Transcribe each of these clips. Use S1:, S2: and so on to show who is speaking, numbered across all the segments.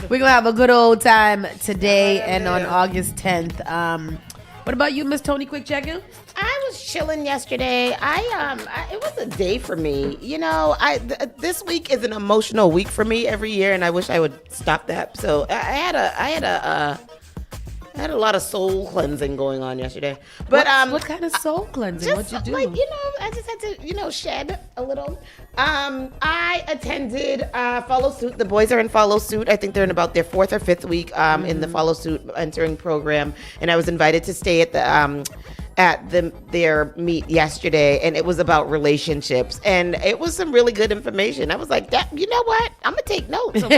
S1: We're gonna have a good old time today and on August 10th. What about you, Miss Tony? Quick check-in.
S2: I was chilling yesterday. It was a day for me. This week is an emotional week for me every year, and I wish I would stop that. So I had a lot of soul cleansing going on yesterday. But
S1: what kind of soul cleansing? What'd you do?
S2: I just had to, shed a little. I attended Follow Suit. The boys are in Follow Suit. I think they're in about their 4th or 5th week in the Follow Suit mentoring program, and I was invited to stay at their meet yesterday, and it was about relationships, and it was some really good information. I was like, you know what? I'm gonna take notes.
S1: I'm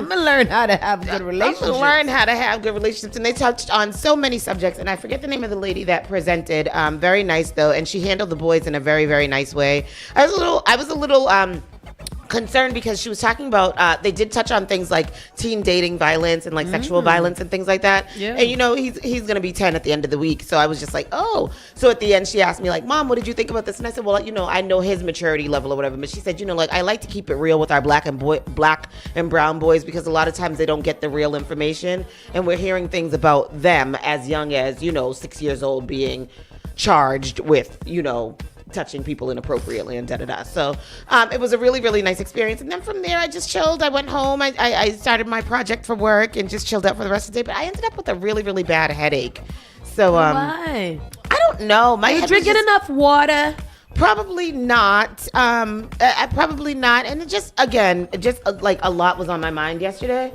S1: gonna learn how to have good relationships.
S2: And they touched on so many subjects, and I forget the name of the lady that presented. Very nice though, and she handled the boys in a very, very nice way. I was a little concerned because she was talking about they did touch on things like teen dating violence and like sexual violence and things like that.
S1: Yeah.
S2: And he's gonna be 10 at the end of the week, so I was just like, oh. So at the end she asked me like, Mom, what did you think about this? And I said, well, I know his maturity level or whatever, but she said, I like to keep it real with our black and brown boys, because a lot of times they don't get the real information, and we're hearing things about them as young as 6 years old being charged with touching people inappropriately and da-da-da. So it was a really, really nice experience. And then from there, I just chilled. I went home. I started my project for work and just chilled out for the rest of the day. But I ended up with a really, really bad headache. So
S1: why?
S2: I don't know.
S1: Are you drinking enough water?
S2: Probably not. Probably not. And it just like a lot was on my mind yesterday.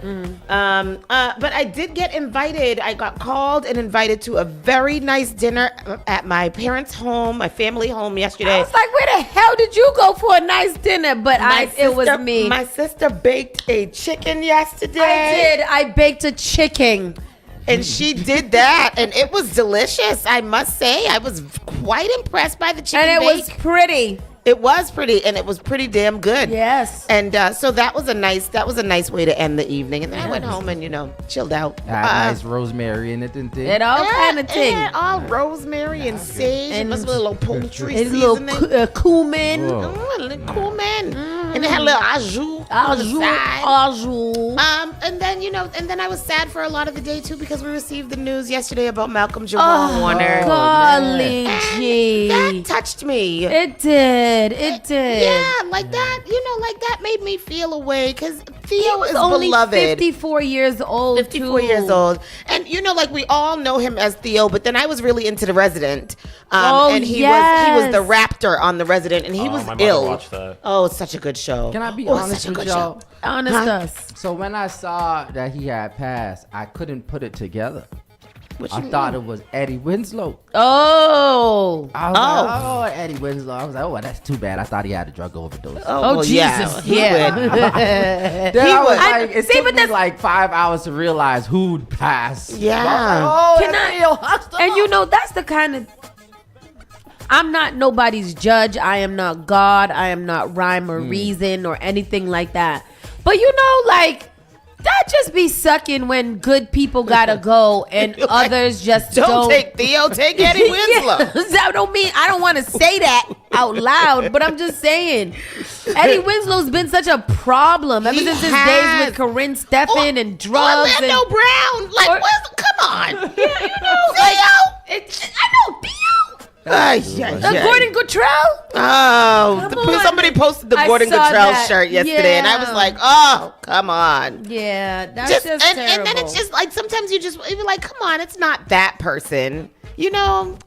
S2: But I did get invited. I got called and invited to a very nice dinner at my parents' home, my family home yesterday.
S1: I was like, where the hell did you go for a nice dinner? But it was me.
S2: My sister baked a chicken yesterday.
S1: I did. I baked a chicken.
S2: And she did that, and it was delicious, I must say. I was quite impressed by the chicken
S1: and it
S2: bake.
S1: was pretty.
S2: It was pretty, and it was pretty damn good.
S1: Yes.
S2: And so that was a nice way to end the evening. And then I went home and chilled out.
S3: Nice rosemary in it, didn't it?
S1: It all kind of thing.
S2: Yeah, all rosemary and sage and a little poultry
S1: and
S2: seasoning.
S1: Little cumin.
S2: A little cumin. And it had a little au jus. And then I was sad for a lot of the day too, because we received the news yesterday about Malcolm Jamal Warner.
S1: Golly gee.
S2: That touched me.
S1: It did.
S2: Yeah, like that. Like that made me feel a way, because Theo is
S1: only
S2: beloved.
S1: 54 years old.
S2: 54 years old. And like we all know him as Theo, but then I was really into The Resident. And he was the raptor on The Resident, and he was ill.
S4: Watch that.
S2: Oh, it's such a good show.
S3: Can I be honest with y'all?
S1: Honest us.
S3: So when I saw that he had passed, I couldn't put it together. I thought it was Eddie Winslow.
S1: Oh.
S3: I was like, oh, Eddie Winslow. I was like, oh, that's too bad. I thought he had a drug overdose.
S2: Oh,
S1: Jesus.
S2: Yeah.
S3: It took me like 5 hours to realize who'd passed.
S2: Yeah.
S1: And that's the kind of... I'm not nobody's judge. I am not God. I am not rhyme or reason or anything like that. But that just be sucking when good people gotta go and others just don't
S2: take Theo, take Eddie Winslow.
S1: I don't want to say that out loud, but I'm just saying Eddie Winslow's been such a problem ever since his days with Corinne Steffen and drugs.
S2: Orlando Brown. Come on. Theo.
S1: I know Theo. Gordon Cottrell?
S2: Somebody posted the Gordon Cottrell shirt yesterday, and I was like, oh, come on.
S1: Yeah, that's just terrible.
S2: And then it's just like, sometimes you're like, come on, it's not that person, and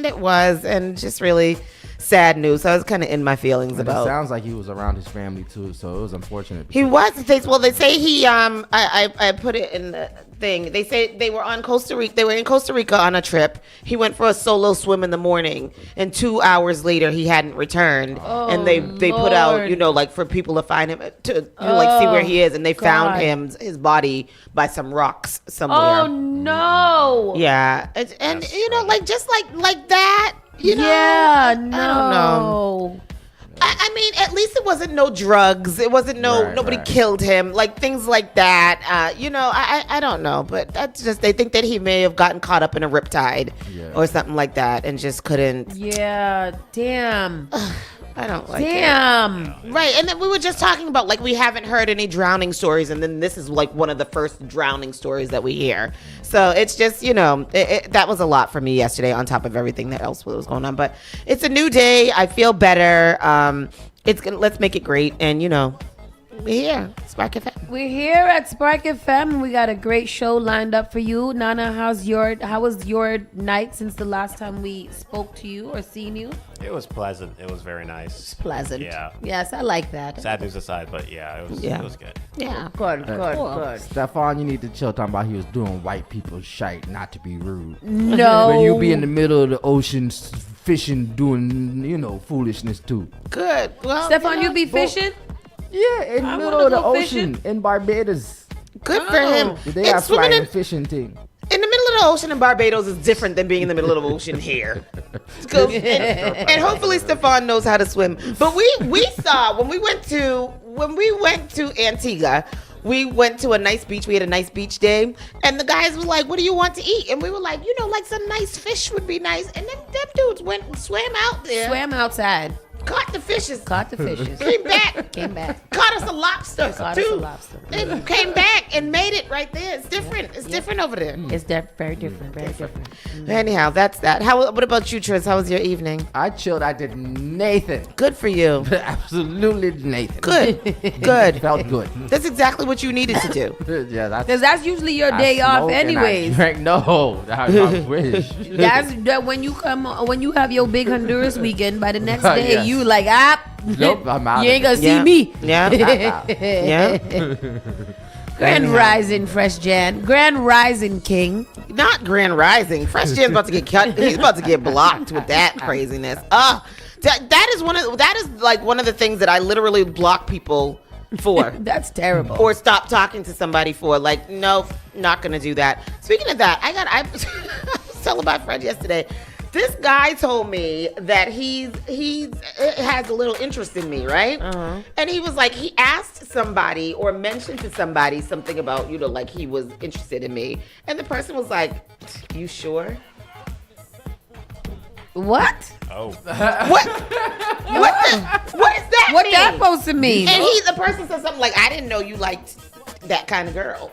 S2: it was, and just really sad news. So I was kind of in my feelings about.
S3: It sounds like he was around his family too, so it was unfortunate.
S2: He was. They say he. I put it in the thing. They say they were on Costa Rica. They were in Costa Rica on a trip. He went for a solo swim in the morning, and 2 hours later he hadn't returned. And they put out, like for people to find him to see where he is, and they found his body by some rocks somewhere.
S1: Oh no!
S2: Yeah, and just like that.
S1: Yeah, no.
S2: I don't know. I mean, at least it wasn't no drugs. It wasn't nobody killed him. Like things like that. I don't know, but that's just, they think that he may have gotten caught up in a riptide or something like that and just couldn't.
S1: Yeah, damn.
S2: I don't like it.
S1: Damn.
S2: Right, and then we were just talking about like we haven't heard any drowning stories, and then this is like one of the first drowning stories that we hear. So it's just that was a lot for me yesterday on top of everything that else was going on. But it's a new day. I feel better. Let's make it great, and we're here, Spark FM.
S1: We're here at Spark FM. We got a great show lined up for you. Nana, how was your night since the last time we spoke to you or seen you?
S4: It was pleasant. It was very nice.
S1: It's pleasant.
S4: Yeah.
S1: Yes, I like that.
S4: Sad news aside, but it was good.
S1: Yeah, good.
S3: Stefan, you need to chill. Talking about he was doing white people's shite, not to be rude.
S1: No.
S3: When you be in the middle of the ocean fishing, doing foolishness too.
S2: Good. Well,
S1: Stefan, you be fishing?
S3: Yeah, in the
S1: I
S3: middle
S1: wanna
S3: of the
S1: go
S3: ocean in Barbados.
S2: Good for him.
S3: They have
S2: swimming
S3: flying fishing thing.
S2: in the middle of the ocean in Barbados is different than being in the middle of the ocean here. And hopefully Stefan knows how to swim. But we saw when we went to Antigua, we went to a nice beach. We had a nice beach day. And the guys were like, what do you want to eat? And we were like, like some nice fish would be nice. And then them dudes went and swam out there.
S1: Swam outside.
S2: Caught the fishes. Came back. Caught us a lobster. They came back and made it right there. It's different. It's different over there.
S1: It's very different. Very different.
S2: Anyhow, that's that. What about you, Tris? How was your evening?
S3: I chilled. I did Nathan.
S2: Good for you.
S3: Absolutely Nathan.
S2: Good.
S3: Felt good.
S2: That's exactly what you needed to do.
S3: Yeah,
S1: Because that's usually your day off anyways.
S3: No, I wish.
S1: That's when you have your big Honduras weekend. By the next day,
S3: Yes.
S1: you like
S3: Nope, I'm out.
S1: You ain't gonna see me.
S2: Yeah. Yeah.
S1: Grand Rising, Fresh Jan. Grand Rising, King.
S2: Not Grand Rising. Fresh Jan's about to get cut. He's about to get blocked with that craziness. That is one of the things that I literally block people for.
S1: That's terrible.
S2: Or stop talking to somebody for. Like, no, not gonna do that. Speaking of that, I was telling my friend yesterday. This guy told me that he has a little interest in me, right? Uh-huh. And he was like, he asked somebody or mentioned to somebody something about, like he was interested in me. And the person was like, you sure?
S1: What?
S4: Oh.
S2: What is that
S1: What
S2: mean?
S1: that supposed to mean?
S2: And the person said something like, I didn't know you liked that kind of girl.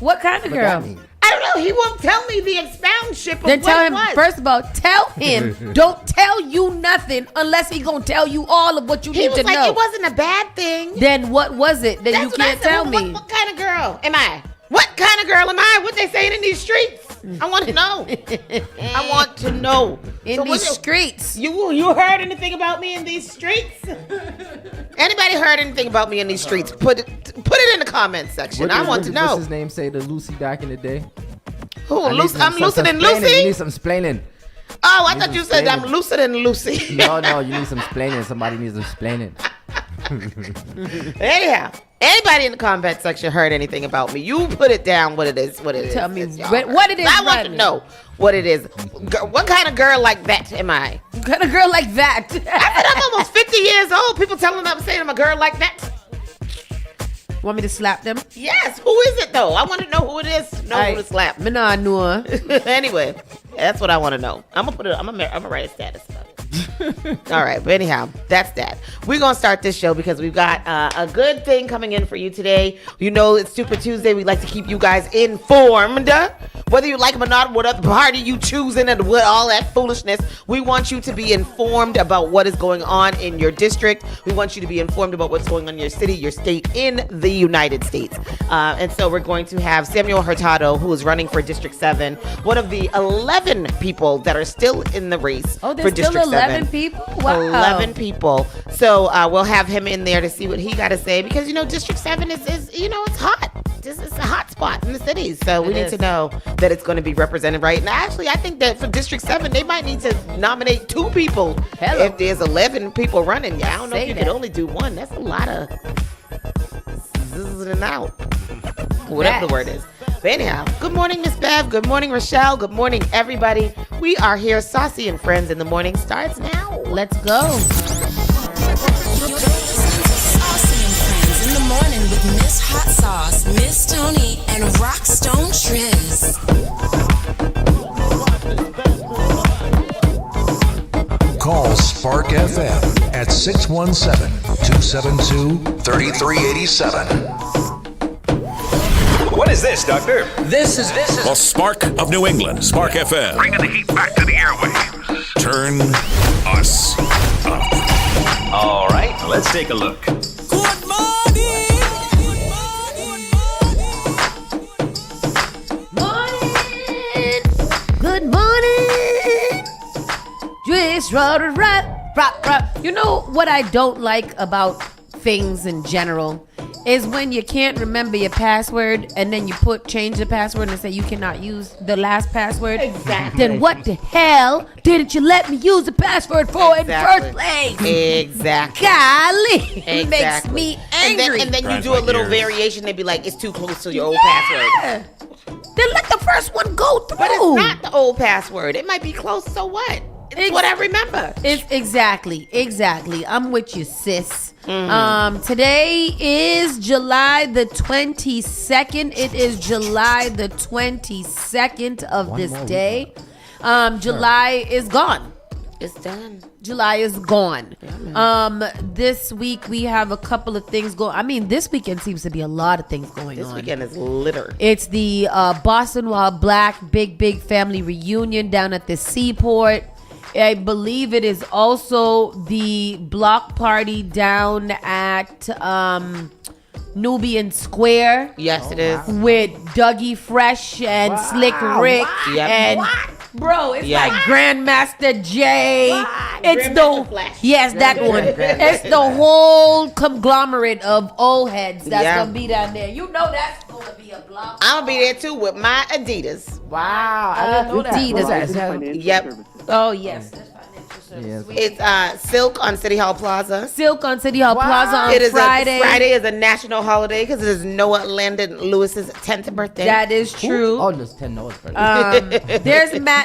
S1: What kind of girl?
S2: I don't know. He won't tell me the expoundship of
S1: Then
S2: what
S1: tell
S2: it
S1: him,
S2: was.
S1: first of all, tell him, don't tell you nothing unless he gonna tell you all of what you
S2: He
S1: need
S2: was
S1: to
S2: like,
S1: know.
S2: it wasn't a bad thing.
S1: Then what was it that you
S2: That's what I
S1: can't
S2: said.
S1: tell
S2: Well,
S1: me?
S2: What kind of girl am I? What kind of girl am I? What they saying in these streets? I want to know. I want to know.
S1: In these streets.
S2: You heard anything about me in these streets? Anybody heard anything about me in these streets? Put it in the comments section. I want to know.
S3: What's his name say to Lucy back in the day?
S2: Who? I'm looser than
S3: You
S2: Lucy?
S3: need some splaining.
S2: Oh, I thought you said I'm looser than Lucy.
S3: No, you need some splaining. Somebody needs some splaining.
S2: Anyhow, anybody in the comment section heard anything about me? You put it down what it is.
S1: Tell me what it is.
S2: I want to know what it is. What kind of girl like that am I?
S1: What kind of girl like that?
S2: I said I'm almost 50 years old. People saying I'm a girl like that.
S1: Want me to slap them?
S2: Yes. Who is it though? I want to know who it is. Who to slap.
S1: Me nah know.
S2: Anyway, that's what I want to know. I'm gonna write a status about it. All right, but anyhow, that's that. We're gonna start this show because we've got a good thing coming in for you today. It's Super Tuesday. We like to keep you guys informed, whether you like them or not, what other party you choosing and what all that foolishness. We want you to be informed about what is going on in your district. We want you to be informed about what's going on in your city, your state, in the United States. And so we're going to have Samuel Hurtado, who is running for District 7, one of the 11 people that are still in the race for District 7.
S1: 11 people? Wow.
S2: 11 people. So we'll have him in there to see what he got to say because, District 7 is it's hot. This is a hot spot in the city. So we need to know that it's going to be represented right. And actually, I think that for District 7, they might need to nominate 2 people.
S1: Hello.
S2: If there's 11 people running. Yeah, I don't know if you
S1: that.
S2: could only do 1. That's a lot of zizzing out. Whatever the word is. But anyhow, good morning, Miss Bev. Good morning, Rochelle. Good morning, everybody. We are here. Saucy and Friends in the Morning starts now.
S1: Let's go.
S5: You're listening to Saucy and Friends in the Morning with Miss Hot Sauce, Miss Tony, and Rockstone Triz.
S6: Call Spark FM at 617-272-3387.
S7: What is this, Doctor?
S6: This is
S8: The Spark of New England, Spark FM.
S9: Bringing the heat back to the airwaves.
S8: Turn us up.
S7: All right, let's take a look.
S5: Good morning.
S1: Morning. Good morning. Just right. You know what I don't like about things in general is when you can't remember your password and then you change the password and say you cannot use the last password.
S2: Exactly.
S1: Then what the hell didn't you let me use the password for in the first place?
S2: Exactly.
S1: Golly. It makes
S2: Exactly.
S1: me angry.
S2: And then you
S4: Grinds
S2: do
S4: my
S2: a little
S4: gears.
S2: variation. They'd be like, it's too close to your old password.
S1: Yeah. Then let the first one go through.
S2: But it's not the old password. It might be close, so what? It's what I remember.
S1: It's exactly. I'm with you, sis. Today is July the 22nd. It is July the 22nd of this day. July is gone.
S2: It's done.
S1: July is gone. This week we have a couple of things going. I mean, this weekend seems to be a lot of things going
S2: This
S1: on.
S2: weekend is litter.
S1: It's the Boston Wild Black big family reunion down at the Seaport. I believe it is also the block party down at Nubian Square.
S2: Yes, it is.
S1: With Dougie Fresh and Slick Rick.
S2: Yep.
S1: And bro, it's
S2: Yeah.
S1: like Grandmaster Jay. It's
S2: Grandmaster
S1: the
S2: Flash.
S1: yes, that one. It's the whole conglomerate of old heads that's
S2: Yeah.
S1: gonna be down there. You know that's gonna be a block.
S2: I'm gonna be there too with my Adidas.
S3: Wow, I didn't know that.
S1: Adidas.
S3: What's that? Is that-
S2: Yep.
S1: Oh yes, that's financial services.
S3: Yes.
S2: It's Silk on City Hall Plaza.
S1: Silk on City Hall Plaza on
S2: It is
S1: Friday.
S2: Friday is a national holiday because it is Noah Landon Lewis's 10th birthday.
S1: That is true.
S3: Oh, there's 10 Noah's birthday.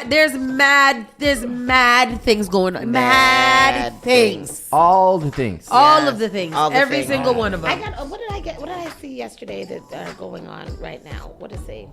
S1: There's mad things going on. Mad things.
S3: All the things.
S1: All of the things.
S2: All the
S1: Every
S2: things.
S1: single one of them.
S2: I got. What did I get? What did I see yesterday that going on right now? What is it?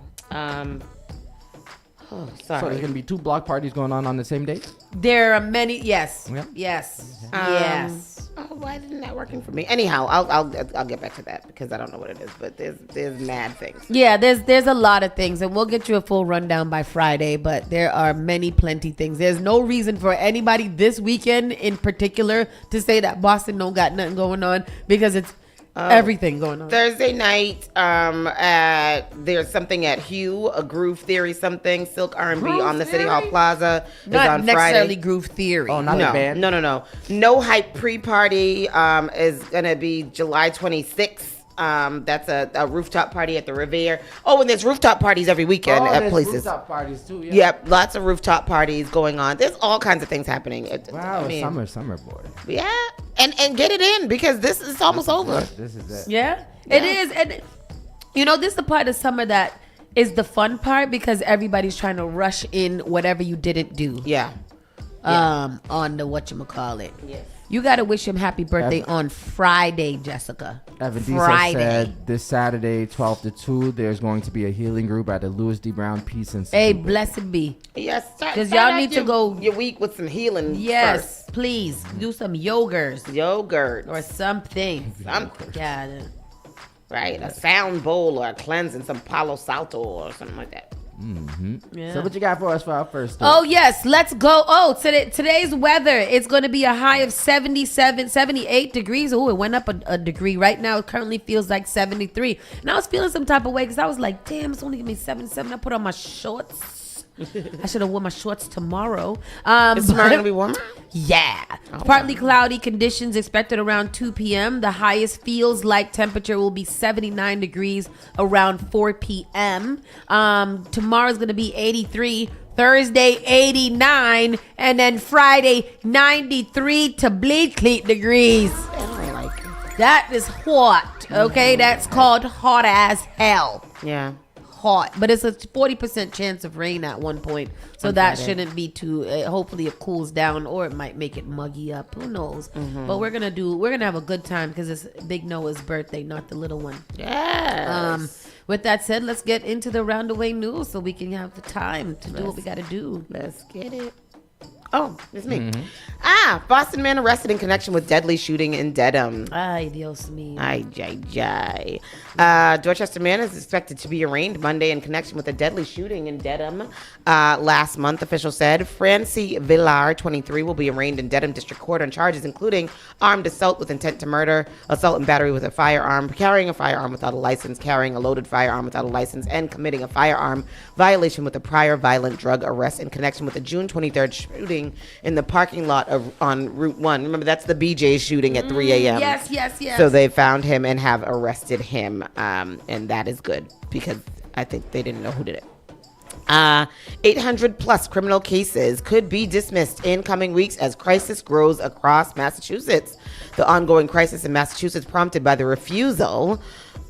S2: Oh,
S3: So
S2: sorry.
S3: there's going to be 2 block parties going on the same day?
S1: There are many. Yes.
S3: Yeah.
S1: Yes. Yes.
S2: Oh, why isn't that working for me? Anyhow, I'll get back to that because I don't know what it is, but there's mad things.
S1: Yeah, there's a lot of things, and we'll get you a full rundown by Friday. But there are plenty things. There's no reason for anybody this weekend in particular to say that Boston don't got nothing going on because it's everything going on.
S2: Thursday night, there's something at Hue, a Groove Theory something, Silk R&B
S1: Groove
S2: on the City Hall
S1: Theory?
S2: Plaza. Is
S1: Not
S2: on
S1: necessarily
S2: Friday.
S1: Groove Theory.
S3: Oh, not a
S2: No,
S3: band?
S2: no. No Hype pre-party is gonna be July 26th. That's a rooftop party at the Riviera. Oh, and there's rooftop parties every weekend at
S3: there's
S2: places.
S3: rooftop parties too. Yeah.
S2: Yep, lots of rooftop parties going on. There's all kinds of things happening.
S3: Wow,
S2: I mean,
S3: summer boy.
S2: yeah, and get it in because this is almost over.
S3: This is it.
S1: Yeah, it is. And you know, this is the part of summer that is the fun part because everybody's trying to rush in whatever you didn't do.
S2: Yeah.
S1: On the whatchamacallit.
S2: Yes.
S1: You got to wish him happy birthday on Friday, Jessica.
S3: Evan Disa
S1: Friday.
S3: said this Saturday, 12 to 2, there's going to be a healing group at the Louis D. Brown Peace Institute.
S1: Hey, blessed be.
S2: Yes,
S1: Because y'all need to go.
S2: your week with some healing.
S1: Yes, please do some yogurt
S2: Yogurt
S1: or something.
S2: something,
S1: Yeah.
S2: right? A sound bowl or a cleansing, some Palo Salto or something like that.
S1: Yeah.
S3: So what you got for us for our first story?
S1: Oh, yes. Let's go. Oh, today's weather. It's going to be a high of 78 degrees. Oh, it went up a degree. Right now, it currently feels like 73. And I was feeling some type of way because I was like, damn, it's only going to be 77. I put on my shorts. I should have worn my shorts tomorrow.
S2: It's tomorrow gonna be warmer.
S1: Yeah. Partly cloudy conditions expected around 2 p.m. The highest feels like temperature will be 79 degrees around 4 p.m. Tomorrow's going to be 83. Thursday, 89. And then Friday, 93 to bleed degrees.
S2: I don't like it.
S1: That is hot. Okay? That's called hot as hell.
S2: Yeah.
S1: Hot, but it's a 40% chance of rain at one point, so that shouldn't be too. Hopefully, it cools down, or it might make it muggy up. Who knows? But we're gonna have a good time because it's Big Noah's birthday, not the little one.
S2: Yes.
S1: With that said, let's get into the roundaway news so we can have the time to do what we gotta do.
S2: Let's get it. Oh, it's me. Boston man arrested in connection with deadly shooting in Dedham.
S1: Ay, Dios mío.
S2: Dorchester man is expected to be arraigned Monday in connection with a deadly shooting in Dedham. Last month, officials said Francie Villar, 23, will be arraigned in Dedham District Court on charges including armed assault with intent to murder, assault and battery with a firearm, carrying a firearm without a license, carrying a loaded firearm without a license, and committing a firearm violation with a prior violent drug arrest in connection with the June 23rd shooting in the parking lot on Route 1. Remember, that's the BJ shooting at 3 a.m.
S1: Yes.
S2: So they found him and have arrested him, and that is good because I think they didn't know who did it. 800 plus criminal cases could be dismissed in coming weeks as crisis grows across Massachusetts. The ongoing crisis in Massachusetts prompted by the refusal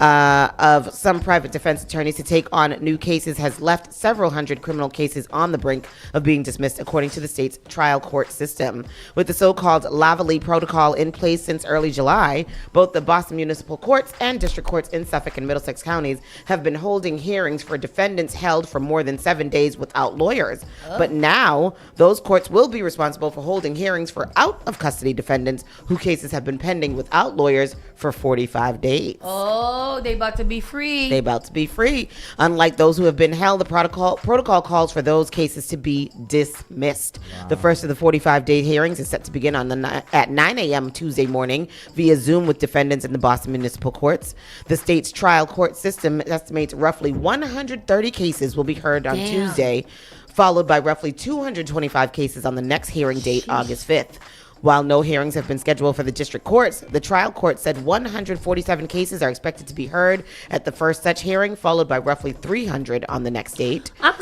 S2: of some private defense attorneys to take on new cases has left several hundred criminal cases on the brink of being dismissed, according to the state's trial court system. With the so-called Lavalley protocol in place since early July, both the Boston municipal courts and district courts in Suffolk and Middlesex counties have been holding hearings for defendants held for more than 7 days without lawyers. But now, those courts will be responsible for holding hearings for out-of-custody defendants whose cases have been pending without lawyers for 45 days.
S1: Oh, they about to be free.
S2: They about to be free. Unlike those who have been held, the protocol calls for those cases to be dismissed. Wow. The first of the 45-day hearings is set to begin at 9 a.m. Tuesday morning via Zoom with defendants in the Boston Municipal Courts. The state's trial court system estimates roughly 130 cases will be heard on Tuesday, followed by roughly 225 cases on the next hearing date, August 5th. While no hearings have been scheduled for the district courts, the trial court said 147 cases are expected to be heard at the first such hearing, followed by roughly 300 on the next date.
S1: Like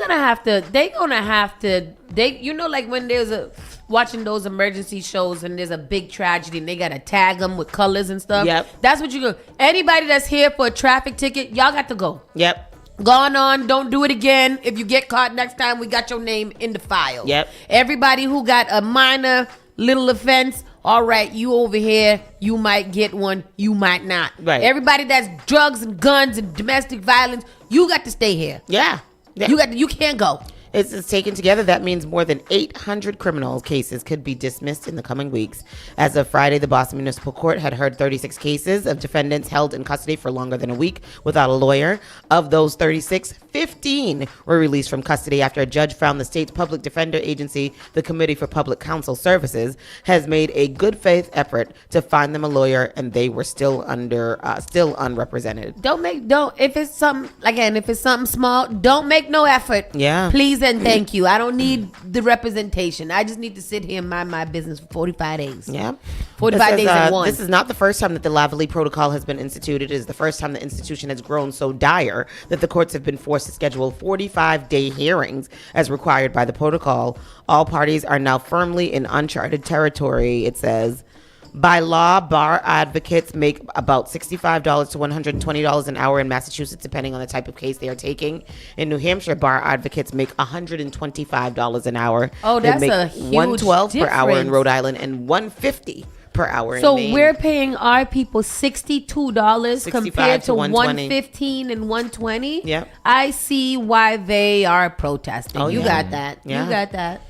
S1: when there's watching those emergency shows and there's a big tragedy and they got to tag them with colors and stuff.
S2: Yep.
S1: That's what you go. Anybody that's here for a traffic ticket, y'all got to go.
S2: Yep.
S1: Gone on, don't do it again. If you get caught next time, we got your name in the file.
S2: Yep.
S1: Everybody who got a minor little offense, all right, you over here, you might get one, you might not.
S2: Right.
S1: Everybody that's drugs and guns and domestic violence, you got to stay here.
S2: Yeah.
S1: You can't go.
S2: It's taken together. That means more than 800 criminal cases could be dismissed in the coming weeks. As of Friday, the Boston Municipal Court had heard 36 cases of defendants held in custody for longer than a week without a lawyer. Of those 36, 15 were released from custody after a judge found the state's public defender agency, the Committee for Public Counsel Services, has made a good faith effort to find them a lawyer, and they were still unrepresented.
S1: If it's something small, don't make no effort.
S2: Yeah.
S1: Please and thank you. I don't need the representation. I just need to sit here and mind my business for 45 days.
S2: Yeah.
S1: 45 days and one.
S2: This is not the first time that the Lavalley protocol has been instituted. It is the first time the institution has grown so dire that the courts have been forced to schedule 45-day hearings as required by the protocol. All parties are now firmly in uncharted territory, it says. By law, bar advocates make about $65 to $120 an hour in Massachusetts, depending on the type of case they are taking. In New Hampshire, bar advocates make $125 an hour.
S1: Oh, that's
S2: a
S1: huge
S2: $112 per hour in
S1: difference.
S2: Rhode Island and $150 per hour in
S1: So
S2: Maine.
S1: we're paying our people $62 compared to
S2: $120.
S1: $115 and $120.
S2: Yep.
S1: I see why they are protesting.
S2: Oh,
S1: you
S2: yeah.
S1: got that.
S2: Yeah.
S1: You got that.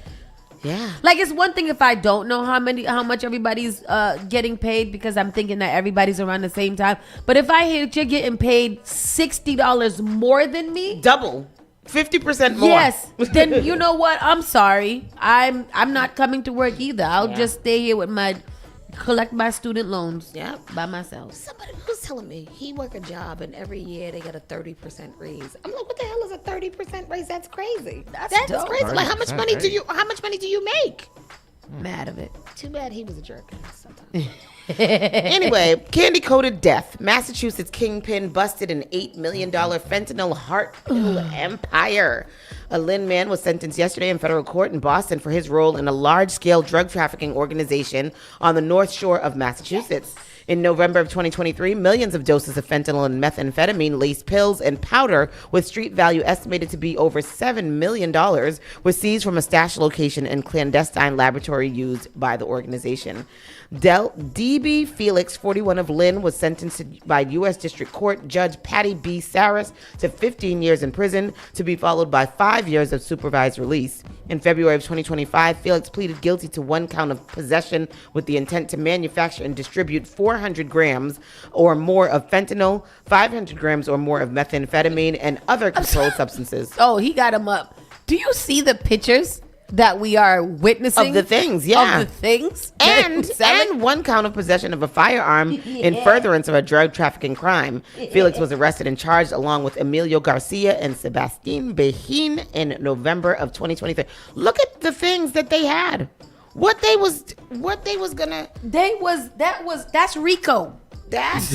S2: Yeah.
S1: Like, it's one thing if I don't know how much everybody's getting paid because I'm thinking that everybody's around the same time. But if I hear that you're getting paid $60 more than me,
S2: Double. 50% more.
S1: yes, then you know what? I'm sorry. I'm not coming to work either. I'll just stay here with collect my student loans by myself.
S2: Somebody was telling me he work a job and every year they get a 30% raise. I'm like, what the hell is a 30% raise? That's crazy. That's
S1: dope.
S2: crazy. Like, how much money do you make?
S1: Mad of it.
S2: Too bad he was a jerk sometimes. Anyway, candy-coated death. Massachusetts kingpin busted an $8 million fentanyl heart pill empire. A Lynn man was sentenced yesterday in federal court in Boston for his role in a large-scale drug trafficking organization on the North Shore of Massachusetts. In November of 2023, millions of doses of fentanyl and methamphetamine laced pills and powder with street value estimated to be over $7 million were seized from a stash location and clandestine laboratory used by the organization. DB Felix, 41 of Lynn, was sentenced by U.S. District Court Judge Patty B. Saris to 15 years in prison, to be followed by 5 years of supervised release. In February of 2025, Felix pleaded guilty to 1 count of possession with the intent to manufacture and distribute 400 grams or more of fentanyl, 500 grams or more of methamphetamine, and other controlled substances.
S1: Oh, he got him up. Do you see the pictures that we are witnessing?
S2: Of the things, yeah.
S1: Of the things?
S2: And 1 count of possession of a firearm in furtherance of a drug trafficking crime. Felix was arrested and charged along with Emilio Garcia and Sebastian Behin in November of 2023. Look at the things that they had. That's Rico. That's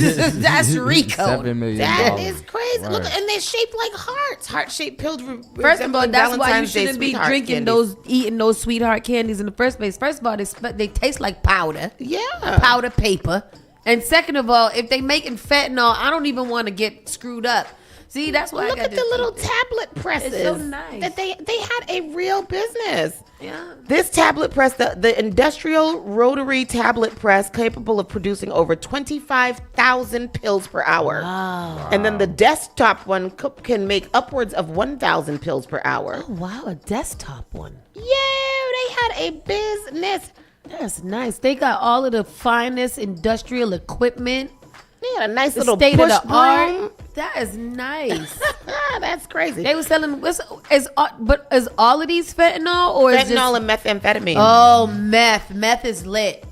S2: Rico.
S3: $7 million.
S2: That is crazy.
S3: Right.
S2: Look, and they're shaped like hearts. Heart-shaped pills.
S1: First of all, that's why you
S2: Valentine's Day
S1: shouldn't be
S2: sweetheart
S1: drinking
S2: candies.
S1: eating those sweetheart candies in the first place. First of all, they taste like powder.
S2: Yeah.
S1: Powder paper. And second of all, if they making fentanyl, I don't even want to get screwed up. See, that's why
S2: Look
S1: I got
S2: at the little tablet presses.
S1: It's so nice.
S2: That they had a real business.
S1: Yeah.
S2: This tablet press, the industrial rotary tablet press, capable of producing over 25,000 pills per hour.
S1: Wow.
S2: And then the desktop one can make upwards of 1,000 pills per hour.
S1: Oh, wow, a desktop one.
S2: Yeah, they had a business.
S1: That's nice. They got all of the finest industrial equipment.
S2: They had a nice
S1: The
S2: little
S1: state
S2: push
S1: of the
S2: broom.
S1: art. That is nice.
S2: That's crazy.
S1: They were selling. Is all of these fentanyl or is
S2: Fentanyl
S1: just,
S2: and methamphetamine.
S1: Oh, meth. Meth is lit.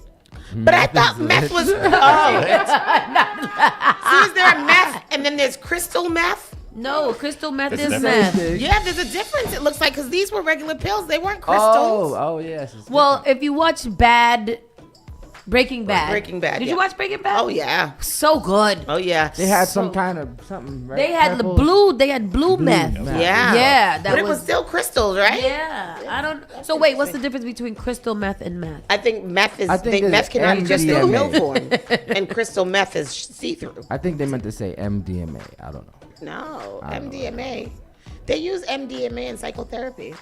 S2: But I thought meth was. Oh. See, is there a meth and then there's crystal meth?
S1: No, crystal meth
S4: There's
S1: is
S4: a
S1: meth.
S2: Yeah, there's a difference. It looks like because these were regular pills. They weren't crystals.
S3: Oh, yes. It's
S1: Well, if you watch Breaking Bad.
S2: Breaking Bad,
S1: Did
S2: yeah.
S1: you watch Breaking Bad?
S2: Oh yeah.
S1: So good.
S2: Oh yeah.
S3: They had some kind of something, right?
S1: They had the
S3: Purple?
S1: blue. They had blue meth.
S3: meth.
S2: Yeah.
S1: Yeah, that
S2: but it was
S1: was
S2: still crystals, right?
S1: Yeah, I don't. So wait, what's the difference between crystal meth and meth?
S2: I think meth is.
S3: I think
S2: meth
S3: there's
S2: can be just in
S3: MDMA.
S2: pill form, and crystal meth is see-through.
S3: I think they meant to say MDMA. I don't know.
S2: No,
S3: I don't know.
S2: MDMA. They use MDMA in psychotherapy.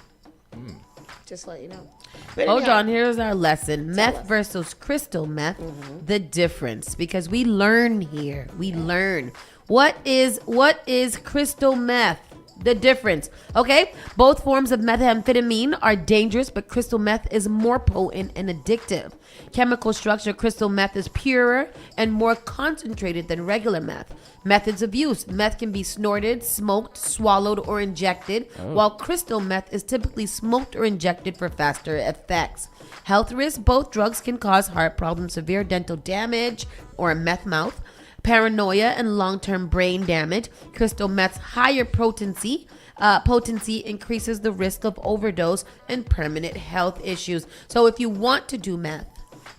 S2: Just let you know. But
S1: Hold
S2: anyhow,
S1: on, here's our lesson. Meth versus crystal meth, the difference. Because we learn here. We learn. What is crystal meth? The difference. Okay? Both forms of methamphetamine are dangerous, but crystal meth is more potent and addictive. Chemical structure, crystal meth is purer and more concentrated than regular meth. Methods of use. Meth can be snorted, smoked, swallowed, or injected, while crystal meth is typically smoked or injected for faster effects. Health risks. Both drugs can cause heart problems, severe dental damage, or a meth mouth, paranoia, and long-term brain damage. Crystal meth's higher potency increases the risk of overdose and permanent health issues. So if you want to do meth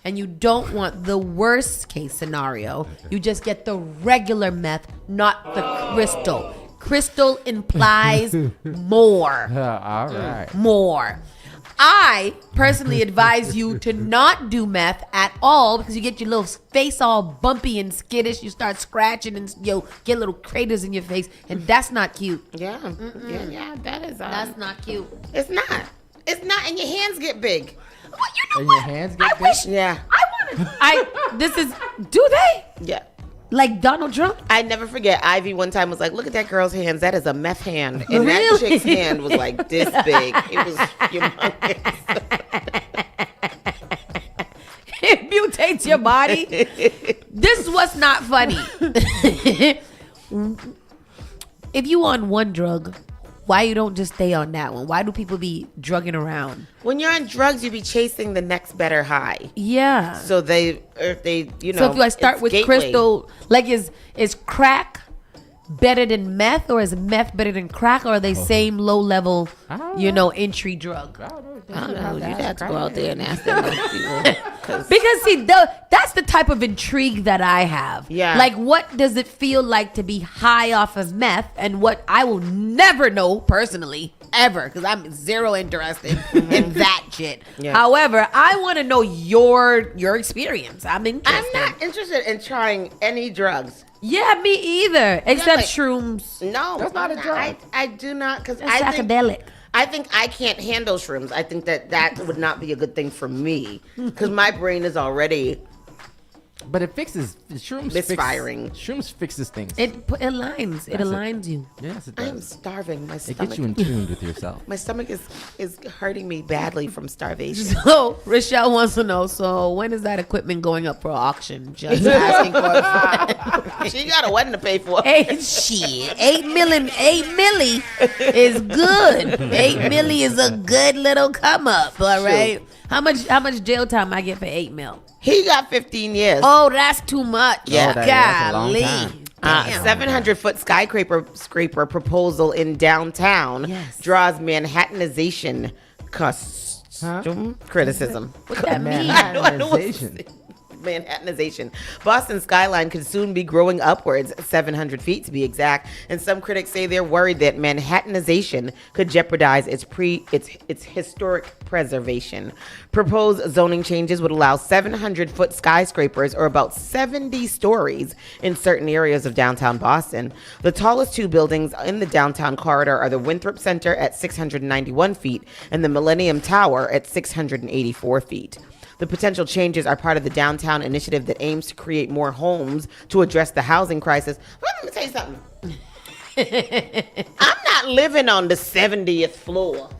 S1: and you don't want the worst case scenario, you just get the regular meth, not the crystal. Crystal implies more.
S3: All right.
S1: More. I personally advise you to not do meth at all because you get your little face all bumpy and skittish. You start scratching and get little craters in your face, and that's not cute.
S2: Yeah, yeah, that is.
S1: That's not cute.
S2: It's not. It's not, and your hands get big.
S1: Well, you know
S3: And
S1: what?
S3: your hands get
S1: I
S3: big?
S1: wish.
S2: Yeah.
S1: Do they?
S2: Yeah.
S1: Like Donald Trump?
S2: I never forget. Ivy one time was like, "Look at that girl's hands. That is a meth hand." And that
S1: Really?
S2: chick's hand was like this big. It was humongous.
S1: It mutates your body. This is what's not funny. If you on one drug, why you don't just stay on that one? Why do people be drugging around?
S2: When you're on drugs, you be chasing the next better high.
S1: Yeah.
S2: So so if
S1: I start
S2: it's
S1: with
S2: gateway.
S1: crystal, like is crack better than meth, or is meth better than crack, or are they same low level, entry drug?
S2: I don't know. You have to go out there and ask them those people.
S1: Because see, that's the type of intrigue that I have.
S2: Yeah.
S1: Like, what does it feel like to be high off of meth, and what I will never know personally ever, because I'm zero interested in that shit.
S2: Yeah.
S1: However, I want to know your experience. I'm interested.
S2: I'm not interested in trying any drugs.
S1: Yeah, me either. Except
S2: like-
S1: shrooms.
S2: No,
S3: That's not a drug.
S2: I do not, because
S1: It's psychedelic.
S2: I think I can't handle shrooms. I think that would not be a good thing for me, because my brain is already
S3: But it fixes shrooms.
S2: Misfiring.
S3: Shrooms fixes things.
S1: It aligns. It
S3: That's it.
S1: aligns you.
S3: Yes, it
S2: I am
S3: does.
S2: starving. My
S3: It
S2: stomach.
S3: gets you in tune with yourself.
S2: My stomach is hurting me badly from starvation.
S1: So Rochelle wants to know. So when is that equipment going up for auction? Just asking for.
S2: She got a wedding to pay for.
S1: Hey, shit. 8 milli is good. 8 milli is a good little come up. All right. How much jail time I get for 8 mil?
S2: He got 15 years.
S1: Oh, that's too much.
S2: Yeah.
S3: That's a long
S1: Golly.
S3: time.
S1: Damn.
S2: 700-foot skyscraper proposal in downtown
S1: Yes.
S2: draws Manhattanization criticism.
S1: What that mean?
S3: Manhattanization.
S2: Manhattanization. Boston skyline could soon be growing upwards, 700 feet to be exact, and some critics say they're worried that Manhattanization could jeopardize its historic preservation. Proposed zoning changes would allow 700-foot skyscrapers, or about 70 stories, in certain areas of downtown Boston. The tallest two buildings in the downtown corridor are the Winthrop Center at 691 feet and the Millennium Tower at 684 feet. The potential changes are part of the downtown initiative that aims to create more homes to address the housing crisis. Let me tell you something. I'm not living on the 70th floor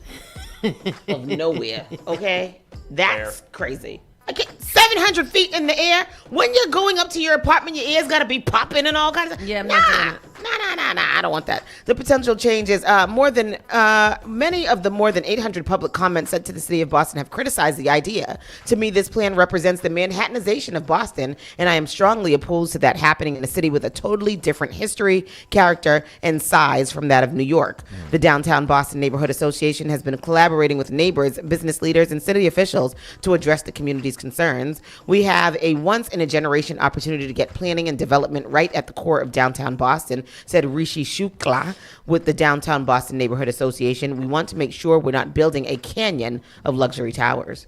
S2: of nowhere, okay? That's crazy. I get 700 feet in the air. When you're going up to your apartment, your ears got to be popping and all kinds of...
S1: Yeah, I'm not doing it.
S2: Nah, I don't want that. The potential changes, many of the more than 800 public comments sent to the city of Boston have criticized the idea. To me, this plan represents the Manhattanization of Boston, and I am strongly opposed to that happening in a city with a totally different history, character, and size from that of New York. The Downtown Boston Neighborhood Association has been collaborating with neighbors, business leaders, and city officials to address the community's concerns. We have a once-in-a-generation opportunity to get planning and development right at the core of downtown Boston, said Rishi Shukla with the Downtown Boston Neighborhood Association. We want to make sure we're not building a canyon of luxury towers.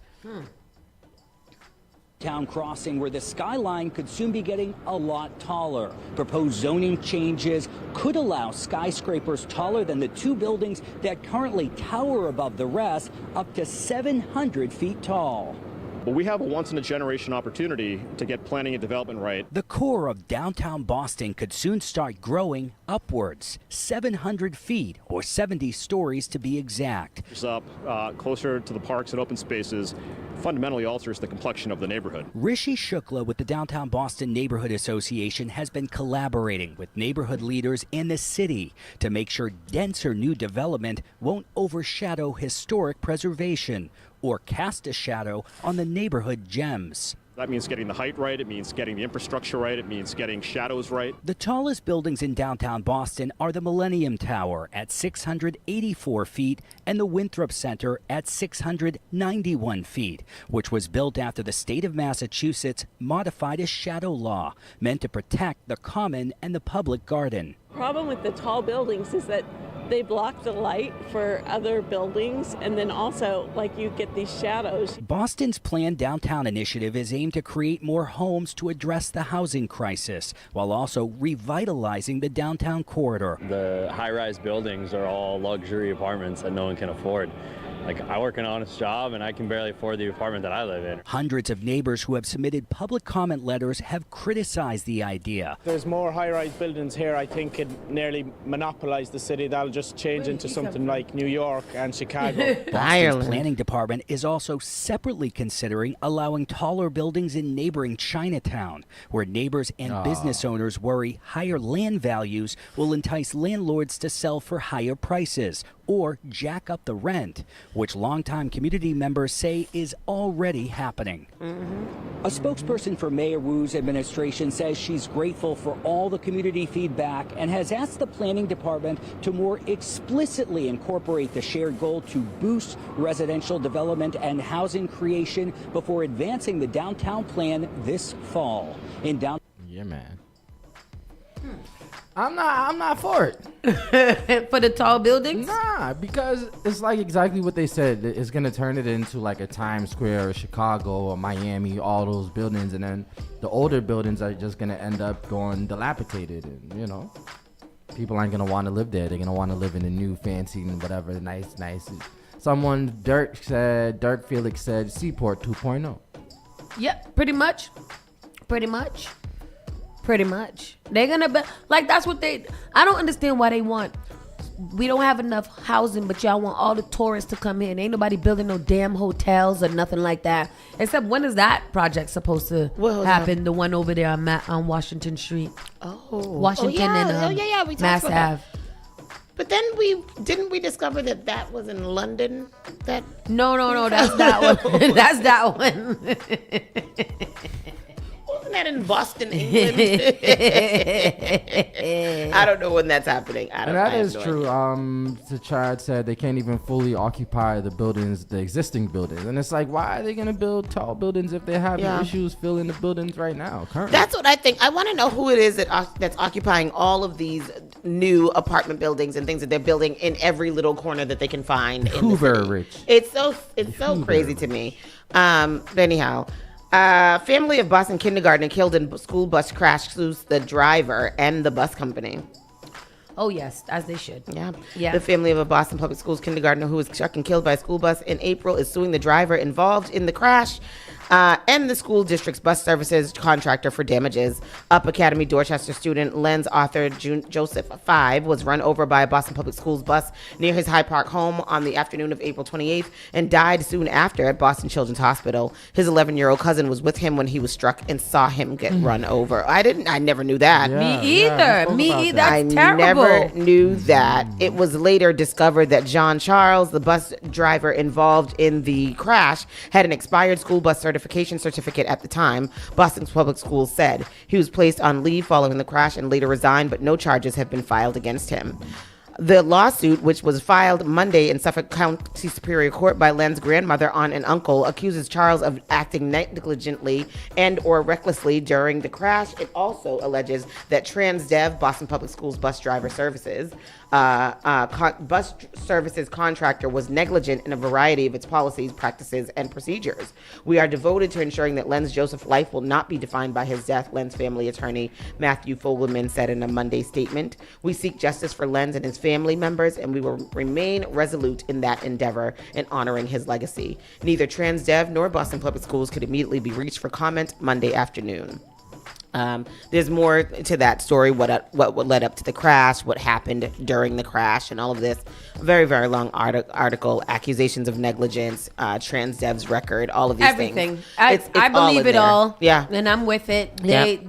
S6: Town crossing where the skyline could soon be getting a lot taller. Proposed zoning changes could allow skyscrapers taller than the two buildings that currently tower above the rest, up to 700 feet tall.
S10: But we have a once-in-a-generation opportunity to get planning and development right.
S6: The core of downtown Boston could soon start growing upwards, 700 feet or 70 stories to be exact.
S10: It's up closer to the parks and open spaces, fundamentally alters the complexion of the neighborhood.
S6: Rishi Shukla with the Downtown Boston Neighborhood Association has been collaborating with neighborhood leaders in the city to make sure denser new development won't overshadow historic preservation or cast a shadow on the neighborhood gems.
S10: That means getting the height right, it means getting the infrastructure right, it means getting shadows right.
S6: The tallest buildings in downtown Boston are the Millennium Tower at 684 feet and the Winthrop Center at 691 feet, which was built after the state of Massachusetts modified a shadow law meant to protect the common and the public garden.
S11: Problem with the tall buildings is that they block the light for other buildings, and then also, like, you get these shadows.
S6: Boston's planned downtown initiative is aimed to create more homes to address the housing crisis, while also revitalizing the downtown corridor.
S12: The high-rise buildings are all luxury apartments that no one can afford. Like, I work an honest job and I can barely afford the apartment that I live in.
S6: Hundreds of neighbors who have submitted public comment letters have criticized the idea.
S13: There's more high-rise buildings here. I think could nearly monopolize the city. That'll just change into something like New York and Chicago.
S6: Boston's planning department is also separately considering allowing taller buildings in neighboring Chinatown, where neighbors and business owners worry higher land values will entice landlords to sell for higher prices or jack up the rent, which longtime community members say is already happening. A spokesperson for Mayor Wu's administration says she's grateful for all the community feedback and has asked the planning department to more explicitly incorporate the shared goal to boost residential development and housing creation before advancing the downtown plan this fall.
S3: Yeah, man. I'm not for it.
S1: For the tall buildings?
S3: Nah, because it's like exactly what they said. It's gonna turn it into like a Times Square or Chicago or Miami, all those buildings, and then the older buildings are just gonna end up going dilapidated, and people aren't gonna want to live there. They're gonna want to live in the new fancy and whatever, nice. Someone, Dirk Felix said Seaport 2.0.
S1: Yep, pretty much. They're gonna be like, that's what I don't understand why they want. We don't have enough housing, but y'all want all the tourists to come in. Ain't nobody building no damn hotels or nothing like that. Except, when is that project supposed to happen? The one over there on Washington Street. Washington and
S2: we talked
S1: Mass
S2: about
S1: Ave.
S2: that. But then didn't we discover that was in London?
S1: No, that's that one. That's that one.
S2: Wasn't that in Boston, England? I don't know when that's happening.
S3: That is true. Chad said they can't even fully occupy the existing buildings. And it's like, why are they going to build tall buildings if they're having issues filling the buildings right now, currently?
S2: That's what I think. I want to know who it is that's occupying all of these new apartment buildings and things that they're building in every little corner that they can find.
S3: Hoover rich.
S2: It's so crazy to me. But anyhow... family of Boston kindergartner killed in school bus crash sues the driver and the bus company.
S1: Oh, yes, as they should.
S2: Yeah. The family of a Boston Public Schools kindergartner who was struck and killed by a school bus in April is suing the driver involved in the crash and the school district's bus services contractor for damages. Up Academy Dorchester student Lenz Arthur Joseph 5 was run over by a Boston Public Schools bus near his Hyde Park home on the afternoon of April 28th and died soon after at Boston Children's Hospital. His 11-year-old cousin was with him when he was struck and saw him get run over. I never knew that.
S1: Me either. That's terrible.
S2: I never knew that. It was later discovered that John Charles, the bus driver involved in the crash, had an expired school bus certificate at the time. Boston's Public Schools said he was placed on leave following the crash and later resigned, but no charges have been filed against him. The lawsuit, which was filed Monday in Suffolk County Superior Court by Len's grandmother, aunt, and uncle, accuses Charles of acting negligently and or recklessly during the crash. It also alleges that TransDev, Boston Public Schools bus driver services, bus services contractor, was negligent in a variety of its policies, practices, and procedures. We are devoted to ensuring that Len's Joseph's life will not be defined by his death, Len's family attorney Matthew Fogelman said in a Monday statement. We seek justice for Len's and his family members, and we will remain resolute in that endeavor in honoring his legacy. Neither TransDev nor Boston Public Schools could immediately be reached for comment Monday afternoon. There's more to that story, what led up to the crash, what happened during the crash, and all of this. Very, very long article, accusations of negligence, TransDev's record, all of these
S1: Everything.
S2: things.
S1: I believe it all.
S2: Yeah.
S1: And I'm with it.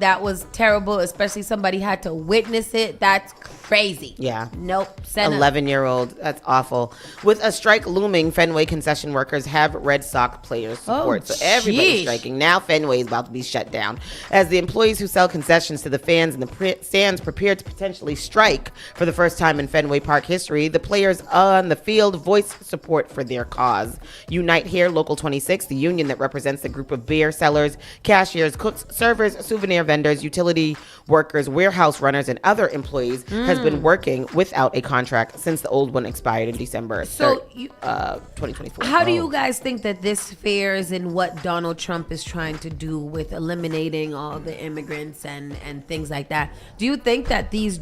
S1: That was terrible, especially somebody had to witness it. That's crazy.
S2: Yeah.
S1: Nope.
S2: 11-year-old. That's awful. With a strike looming, Fenway concession workers have Red Sox players support. So everybody's striking. Now Fenway is about to be shut down. As the employees who sell concessions to the fans in the stands prepare to potentially strike for the first time in Fenway Park history, the players on the field voiced support for their cause. Unite Here, Local 26, the union that represents the group of beer sellers, cashiers, cooks, servers, souvenir vendors, utility workers, warehouse runners, and other employees, has been working without a contract since the old one expired in December 2024.
S1: How do you guys think that this fares in what Donald Trump is trying to do with eliminating all the immigrants and things like that? Do you think that these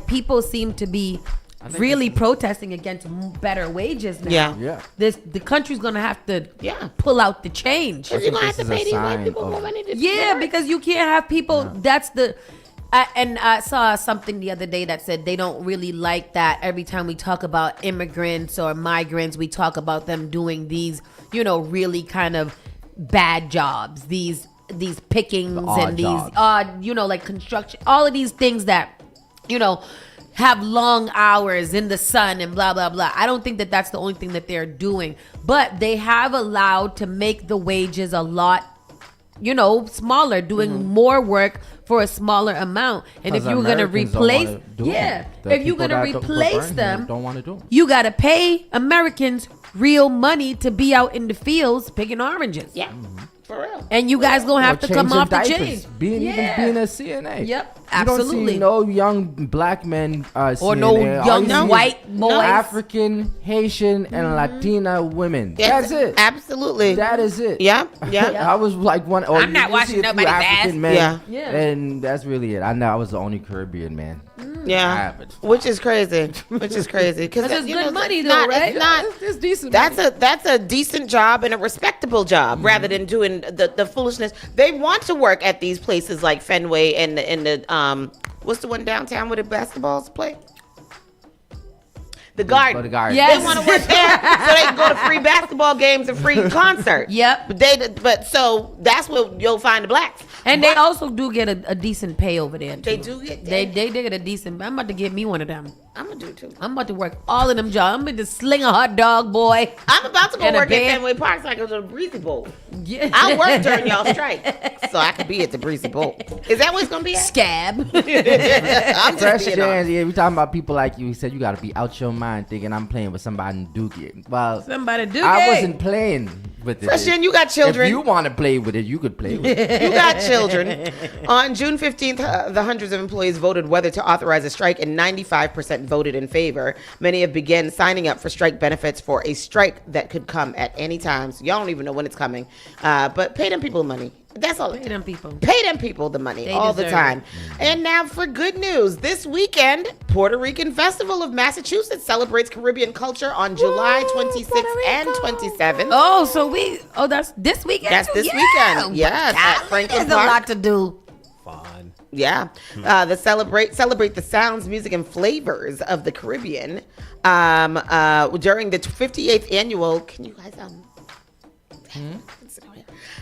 S1: people seem to be really protesting against better wages now?
S2: Yeah.
S1: The country's gonna have to pull out the change.
S2: You're gonna have to pay these white people more money to
S1: because you can't have people. That's the. And I saw something the other day that said they don't really like that every time we talk about immigrants or migrants, we talk about them doing these, really kind of bad jobs, these pickings and these odd, like construction, all of these things that, have long hours in the sun and blah, blah, blah. I don't think that that's the only thing that they're doing. But they have allowed to make the wages a lot, smaller, doing more work for a smaller amount. And if you're going to replace, if you're going to replace them,
S3: don't want to do them.
S1: You got to pay Americans real money to be out in the fields picking oranges.
S2: Yeah. For real.
S1: And you guys gonna have to come off the chain.
S3: Being a CNA.
S1: Yep,
S3: absolutely. You don't see no young black men
S1: or
S3: CNA.
S1: no young white boys.
S3: African, Haitian, and Latina women. That's it.
S2: Absolutely.
S3: That is it.
S2: Yeah.
S3: I was like one.
S1: I'm not watching nobody's
S3: African
S1: ass.
S3: Men,
S1: Yeah.
S3: And that's really it. I know I was the only Caribbean man.
S2: Yeah, which is crazy. Because
S1: it's good money though, right?
S3: It's decent.
S2: That's a decent job and a respectable job, rather than doing the foolishness. They want to work at these places like Fenway and the what's the one downtown where the basketballs play? The Garden.
S3: The Garden.
S1: Yes.
S2: They want to work there so they can go to free basketball games and free concerts.
S1: Yep.
S2: But so that's where you'll find the blacks.
S1: And they also do get a decent pay over there.
S2: They do get.
S1: They get a decent. I'm about to get me one of them.
S2: I'm gonna do it too.
S1: I'm about to work all of them jobs. I'm about to sling a hot dog, boy.
S2: I'm about to go
S1: And a
S2: work at
S1: band.
S2: Fenway Park so I can go to the Breezy Bowl.
S1: Yeah.
S2: I'll work during y'all strike, so I can be at the Breezy Bowl. Is that what it's gonna be at?
S1: Scab.
S2: I'm
S3: Fresh
S2: just
S3: Jans, we talking about people like you. He said you got to be out your mind thinking I'm playing with somebody in Dookie. Well,
S1: Somebody do
S3: I
S1: it.
S3: wasn't playing with it.
S2: Fresh Jan, you got children.
S3: If you want to play with it, you could play with it.
S2: You got children. On June 15th, the hundreds of employees voted whether to authorize a strike, and 95% voted in favor. Many have begun signing up for strike benefits for a strike that could come at any time. So y'all don't even know when it's coming. But pay them people money. That's all.
S1: Pay them people.
S2: Pay them people the money
S1: They
S2: all the
S1: deserve
S2: time.
S1: it.
S2: And now for good news. This weekend, Puerto Rican Festival of Massachusetts celebrates Caribbean culture on July 26th and 27th.
S1: Oh, that's this weekend?
S2: That's this weekend. Yes, at Franklin
S1: There's
S2: Park.
S1: a lot to do.
S4: Fun.
S2: Yeah, the celebrate the sounds, music, and flavors of the Caribbean during the 58th annual. Can you guys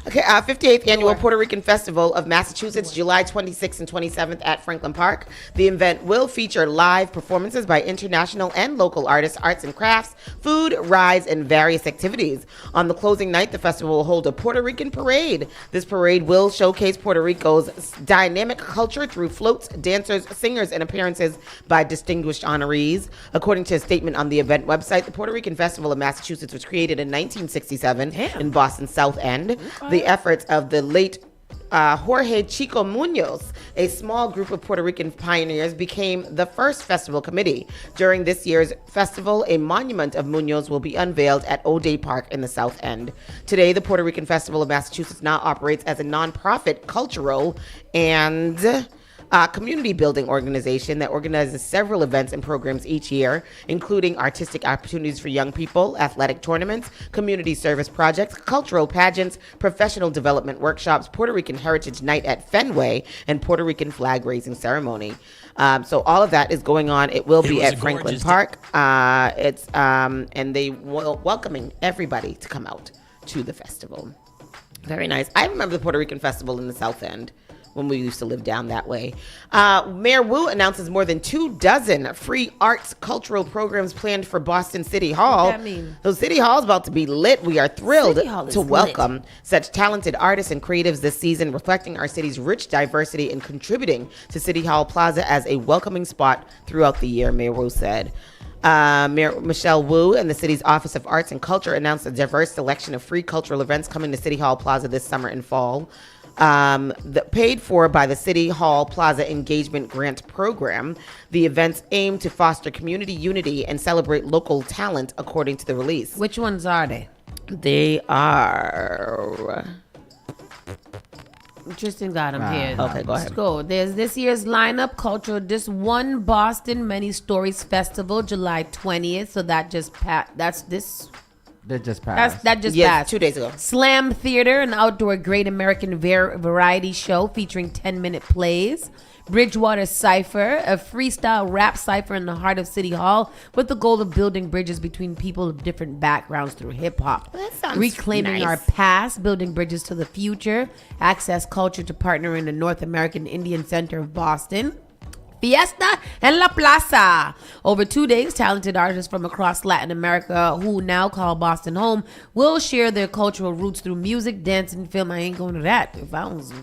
S2: Okay, 58th Annual Puerto Rican Festival of Massachusetts, July 26th and 27th at Franklin Park. The event will feature live performances by international and local artists, arts and crafts, food, rides, and various activities. On the closing night, the festival will hold a Puerto Rican parade. This parade will showcase Puerto Rico's dynamic culture through floats, dancers, singers, and appearances by distinguished honorees. According to a statement on the event website, the Puerto Rican Festival of Massachusetts was created in 1967 in Boston's South End. The efforts of the late Jorge Chico Munoz, a small group of Puerto Rican pioneers, became the first festival committee. During this year's festival, a monument of Munoz will be unveiled at O'Day Park in the South End. Today, the Puerto Rican Festival of Massachusetts now operates as a nonprofit cultural and community building organization that organizes several events and programs each year, including artistic opportunities for young people, athletic tournaments, community service projects, cultural pageants, professional development workshops, Puerto Rican Heritage Night at Fenway, and Puerto Rican flag raising ceremony. So all of that is going on. It will be at Franklin Park. And they welcoming everybody to come out to the festival. Very nice. I remember the Puerto Rican Festival in the South End when we used to live down that way. Mayor Wu announces more than 24 free arts cultural programs planned for Boston City Hall.
S1: What that mean?
S2: So City Hall is about to be lit. We are thrilled
S1: City Hall is
S2: to welcome such talented artists and creatives this season, reflecting our city's rich diversity and contributing to City Hall Plaza as a welcoming spot throughout the year, Mayor Wu said. Mayor Michelle Wu and the city's Office of Arts and Culture announced a diverse selection of free cultural events coming to City Hall Plaza this summer and fall. Paid for by the City Hall Plaza Engagement Grant Program. The events aim to foster community unity and celebrate local talent, according to the release.
S1: Which ones are they?
S2: They are...
S1: Tristan got them here.
S2: Okay, go ahead.
S1: Let's go. There's this year's lineup, Cultural This One Boston Many Stories Festival, July 20th. So that just passed. That just passed
S2: 2 days ago.
S1: Slam Theater, an outdoor Great American variety show featuring 10-minute plays. Bridgewater Cypher, a freestyle rap cypher in the heart of City Hall with the goal of building bridges between people of different backgrounds through hip-hop.
S2: That sounds
S1: Reclaiming
S2: nice.
S1: our past, building bridges to the future. Access Culture to partner in the North American Indian Center of Boston. Fiesta en la Plaza. Over 2 days, talented artists from across Latin America who now call Boston home will share their cultural roots through music, dance, and film. I ain't going to that. If I was,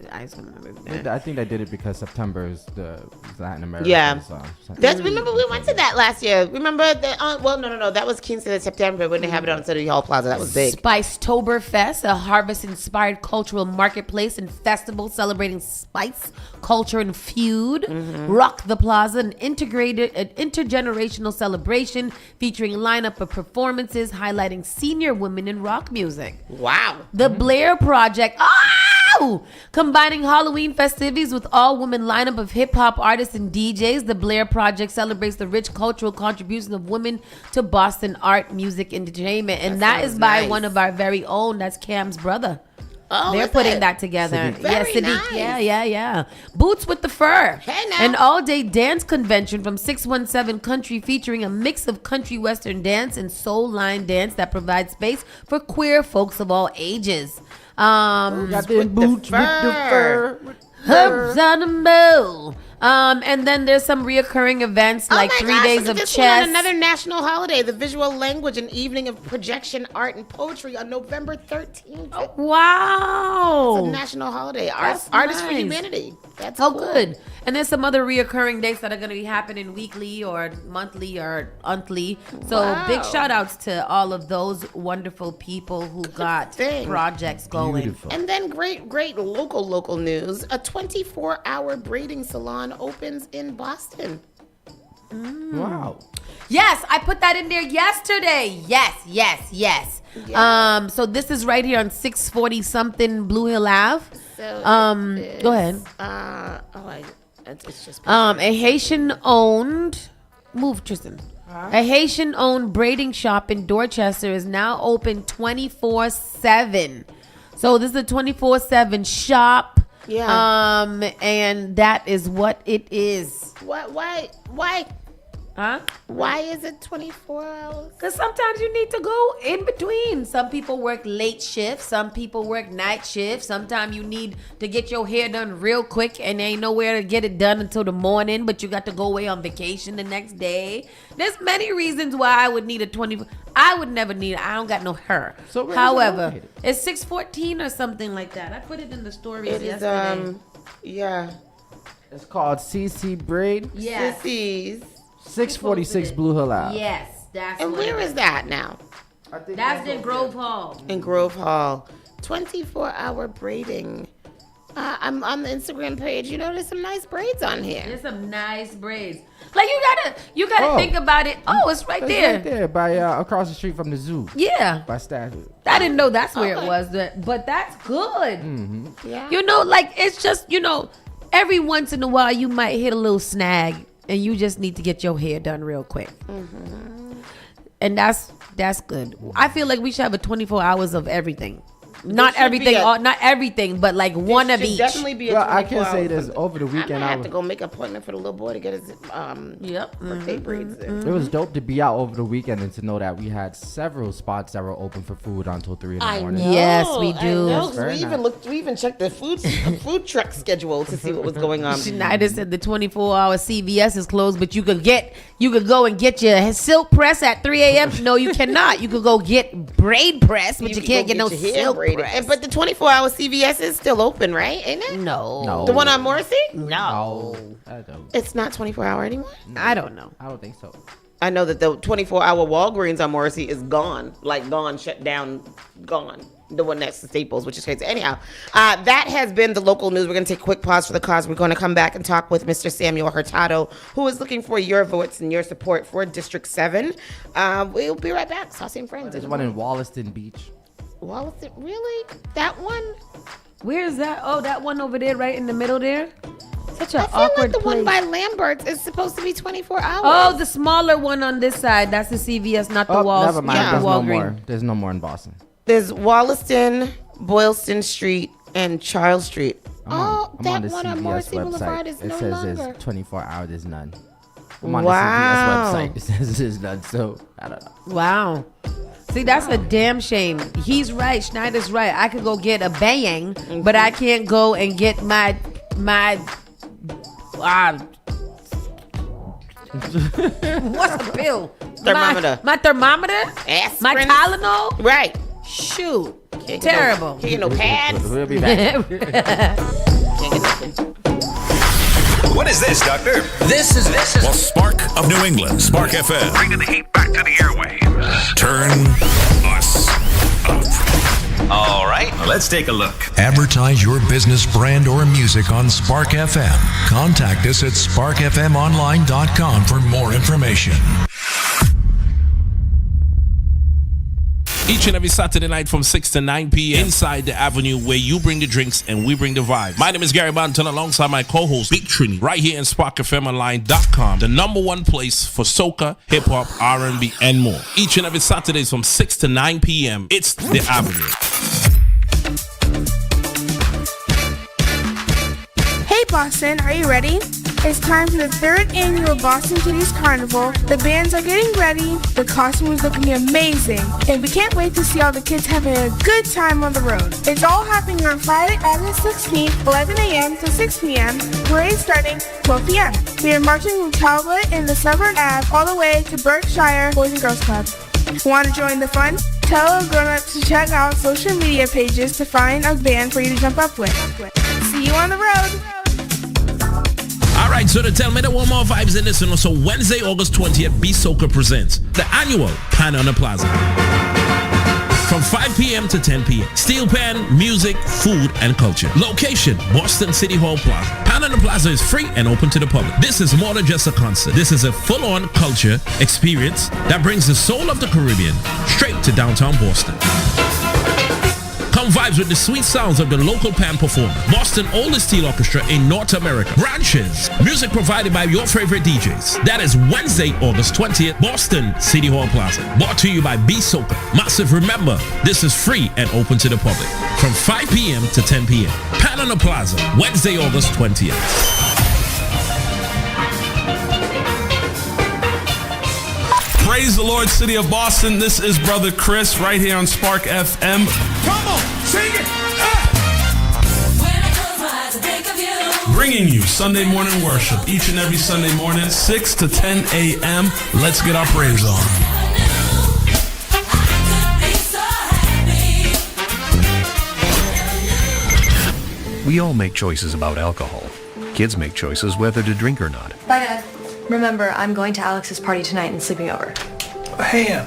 S3: I think they did it because September is the Latin America.
S2: Yeah.
S3: So.
S2: Remember we went to that last year. Remember that? No. That was 15th of September when they have it on City Hall Plaza. That was big.
S1: Spicetoberfest, a harvest-inspired cultural marketplace and festival celebrating spice, culture, and feud. Rock the Plaza, an intergenerational celebration featuring lineup of performances highlighting senior women in rock music.
S2: Wow.
S1: The Blair Project, combining Halloween festivities with all-women lineup of hip-hop artists and DJs. The Blair Project celebrates the rich cultural contribution of women to Boston art, music, and entertainment. And that is by one of our very own. That's Cam's brother. They're putting that together.
S2: Very nice.
S1: Yeah. Boots with the Fur.
S2: Hey, now.
S1: An all-day dance convention from 617 Country featuring a mix of country western dance and soul line dance that provides space for queer folks of all ages.
S3: Got them boots with the fur.
S1: Herbs on the mill. And then there's some reoccurring events like 3 days of chess.
S2: Another national holiday, the Visual Language and Evening of Projection, Art, and Poetry on November 13th.
S1: Oh, wow.
S2: It's a national holiday. Artists for Humanity. That's
S1: cool.
S2: Good.
S1: And there's some other reoccurring dates that are going to be happening weekly or monthly or monthly. So big shout outs to all of those wonderful people who got projects going.
S3: Beautiful.
S2: And then great local news. A 24-hour braiding salon opens in Boston.
S3: Wow.
S1: Yes, I put that in there yesterday. Yes. So this is right here on 640 something Blue Hill Ave. Go ahead.
S2: It's just
S1: a Haitian-owned. Move, Tristan. A Haitian-owned braiding shop in Dorchester is now open 24/7. So this is a 24/7 shop.
S2: Yeah.
S1: And that is what it is.
S2: Why?
S1: Huh?
S2: Why is it 24 hours?
S1: Because sometimes you need to go in between. Some people work late shifts. Some people work night shifts. Sometimes you need to get your hair done real quick and there ain't nowhere to get it done until the morning, but you got to go away on vacation the next day. There's many reasons why I would need a 24. I would never need it. I don't got no hair.
S3: So
S1: however, it's 614 or something like that. I put it in the stories yesterday.
S3: It's called CC Braid.
S1: Yes.
S2: Sissies.
S3: 646 Blue Hill Ave.
S1: Yes, that's.
S2: And where is that now?
S3: I think
S1: that's in Grove Hall.
S2: In Grove Hall. 24-hour braiding. I'm on the Instagram page. You know, there's some nice braids on here.
S1: There's some nice braids. Like you gotta think about it. Oh, it's right there.
S3: Right there by across the street from the zoo.
S1: Yeah.
S3: By Statue.
S1: I didn't know that's where it was, but that's good.
S3: Mm-hmm.
S2: Yeah.
S1: You know, like it's just, every once in a while you might hit a little snag and you just need to get your hair done real quick.
S2: Mm-hmm.
S1: And that's good. I feel like we should have a 24 hours of everything. Not everything, but like one of each.
S2: Definitely be a 24
S3: I can say this over the weekend.
S2: I have to go make an appointment for the little boy to get his birthday braids in.
S3: It was dope to be out over the weekend and to know that we had several spots that were open for food until 3 in the morning.
S1: Yes, we do.
S2: We even checked the food truck schedule to see what was going on.
S1: Schneider said the 24-hour CVS is closed, but you could go and get your silk press at 3 a.m. No, you cannot. You could go get braid press, but you can't get no silk press.
S2: But the 24-hour CVS is still open, right? Ain't it?
S1: No.
S2: The one on Morrissey?
S1: No.
S3: I don't.
S2: It's not 24-hour anymore?
S1: No. I don't know.
S3: I don't think so.
S2: I know that the 24-hour Walgreens on Morrissey is gone. Like gone, shut down, gone. The one next to Staples, which is crazy. Anyhow, that has been the local news. We're going to take a quick pause for the cause. We're going to come back and talk with Mr. Samuel Hurtado, who is looking for your votes and your support for District 7. We'll be right back. Saucy and Friends.
S3: There's one in Wollaston Beach.
S2: Wollaston? Really? That one?
S1: Where is that? Oh, that one over there, right in the middle there? Such an awkward
S2: I feel like the
S1: place.
S2: one by Lambert's is supposed to be 24 hours.
S1: Oh, the smaller one on this side. That's the CVS, not the Walls.
S3: Never mind.
S1: Yeah.
S3: There's no more. There's no more in Boston.
S2: There's Wollaston, Boylston Street, and Charles Street.
S3: I'm on the
S2: one
S3: CVS
S2: on Morrissey Boulevard is
S3: it
S2: no
S3: says
S2: longer.
S3: it's 24 hours. There's none. I'm on
S2: Wow.
S3: the CVS website. It says there's none. So I don't know.
S1: Wow. See, that's a damn shame. He's right. Schneider's right. I could go get a bang, but I can't go and get my What's a pill?
S2: Thermometer.
S1: My thermometer?
S2: Aspirin.
S1: My Tylenol?
S2: Right.
S1: Shoot.
S2: Can't
S1: Terrible.
S2: Can't get no pads.
S3: We'll be back.
S2: Can't get nothing.
S7: What is this, Doctor?
S8: This is well, Spark of New England, Spark FM.
S9: Bringing the heat back to the airwaves.
S8: Turn us up.
S7: All right, let's take a look.
S8: Advertise your business, brand, or music on Spark FM. Contact us at sparkfmonline.com for more information.
S14: Each and every Saturday night from 6 to 9 p.m. inside the Avenue, where you bring the drinks and we bring the vibe. My name is Gary Banton alongside my co-host Big Trini, right here in SparkFMOnline.com, the number one place for soca, hip-hop, R&B, and more. Each and every Saturdays from 6 to 9 p.m. It's the Avenue.
S15: Hey Boston, are you ready? It's time for the 3rd annual Boston Titties Carnival. The bands are getting ready, the costume is looking amazing, and we can't wait to see all the kids having a good time on the road. It's all happening on Friday, August 16th, 11 a.m. to 6 p.m., parade starting 12 p.m. We are marching from Talbot and the Suburban Ave all the way to Berkshire Boys and Girls Club. Want to join the fun? Tell a grown-up to check out social media pages to find a band for you to jump up with. See you on the road!
S14: All right, so to tell me the one more vibes in this one. So Wednesday, August 20th, B Soca presents the annual Pan on the Plaza. From 5 p.m. to 10 p.m. Steel pan, music, food, and culture. Location, Boston City Hall Plaza. Pan on the Plaza is free and open to the public. This is more than just a concert. This is a full-on culture experience that brings the soul of the Caribbean straight to downtown Boston. Come vibes with the sweet sounds of the local pan performer. Boston oldest steel orchestra in North America. Branches. Music provided by your favorite DJs. That is Wednesday, August 20th, Boston City Hall Plaza. Brought to you by B Soca. Massive, remember, this is free and open to the public. From 5 p.m. to 10 p.m. Pan on the Plaza, Wednesday, August 20th.
S16: Praise the Lord, City of Boston. This is Brother Chris right here on Spark FM. Come on, sing it! Bringing you Sunday morning worship each and every Sunday morning, 6 to 10 a.m. Let's get our praise on.
S17: We all make choices about alcohol. Kids make choices whether to drink or not.
S18: Bye, Dad. Remember, I'm going to Alex's party tonight and sleeping over.
S19: Hey,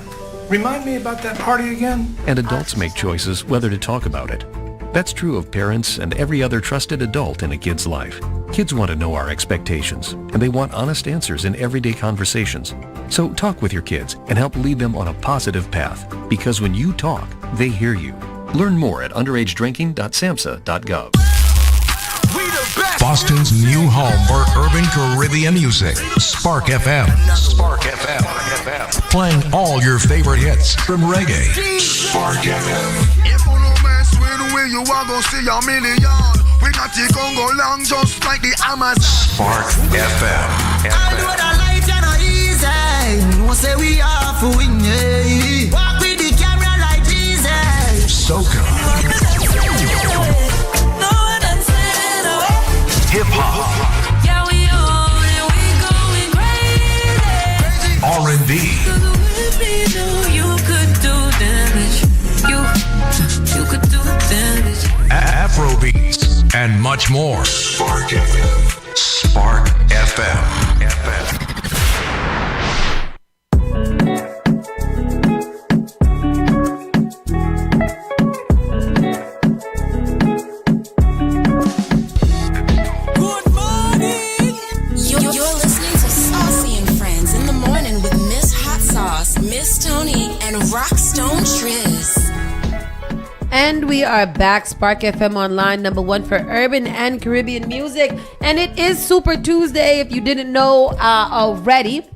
S19: remind me about that party again?
S17: And adults make choices whether to talk about it. That's true of parents and every other trusted adult in a kid's life. Kids want to know our expectations, and they want honest answers in everyday conversations. So talk with your kids and help lead them on a positive path, because when you talk, they hear you. Learn more at underagedrinking.samhsa.gov.
S8: Boston's new home for urban Caribbean music. Spark FM. Spark FM. Playing all your favorite hits from reggae. Spark FM.
S20: If you no mess with the way you are gonna see a million. We got the Congo long just like the Amazon.
S8: Spark FM.
S20: I know that life is not easy. No say we are for win. Walk with the camera like Jesus.
S8: Soca. Hip-hop.
S5: Yeah, we on and we going crazy.
S8: R&B.
S5: You could do damage. You could do damage.
S8: Afrobeats and much more. Spark FM. Spark FM.
S1: And we are back, Spark FM Online, number one for urban and Caribbean music. And it is Super Tuesday, if you didn't know already.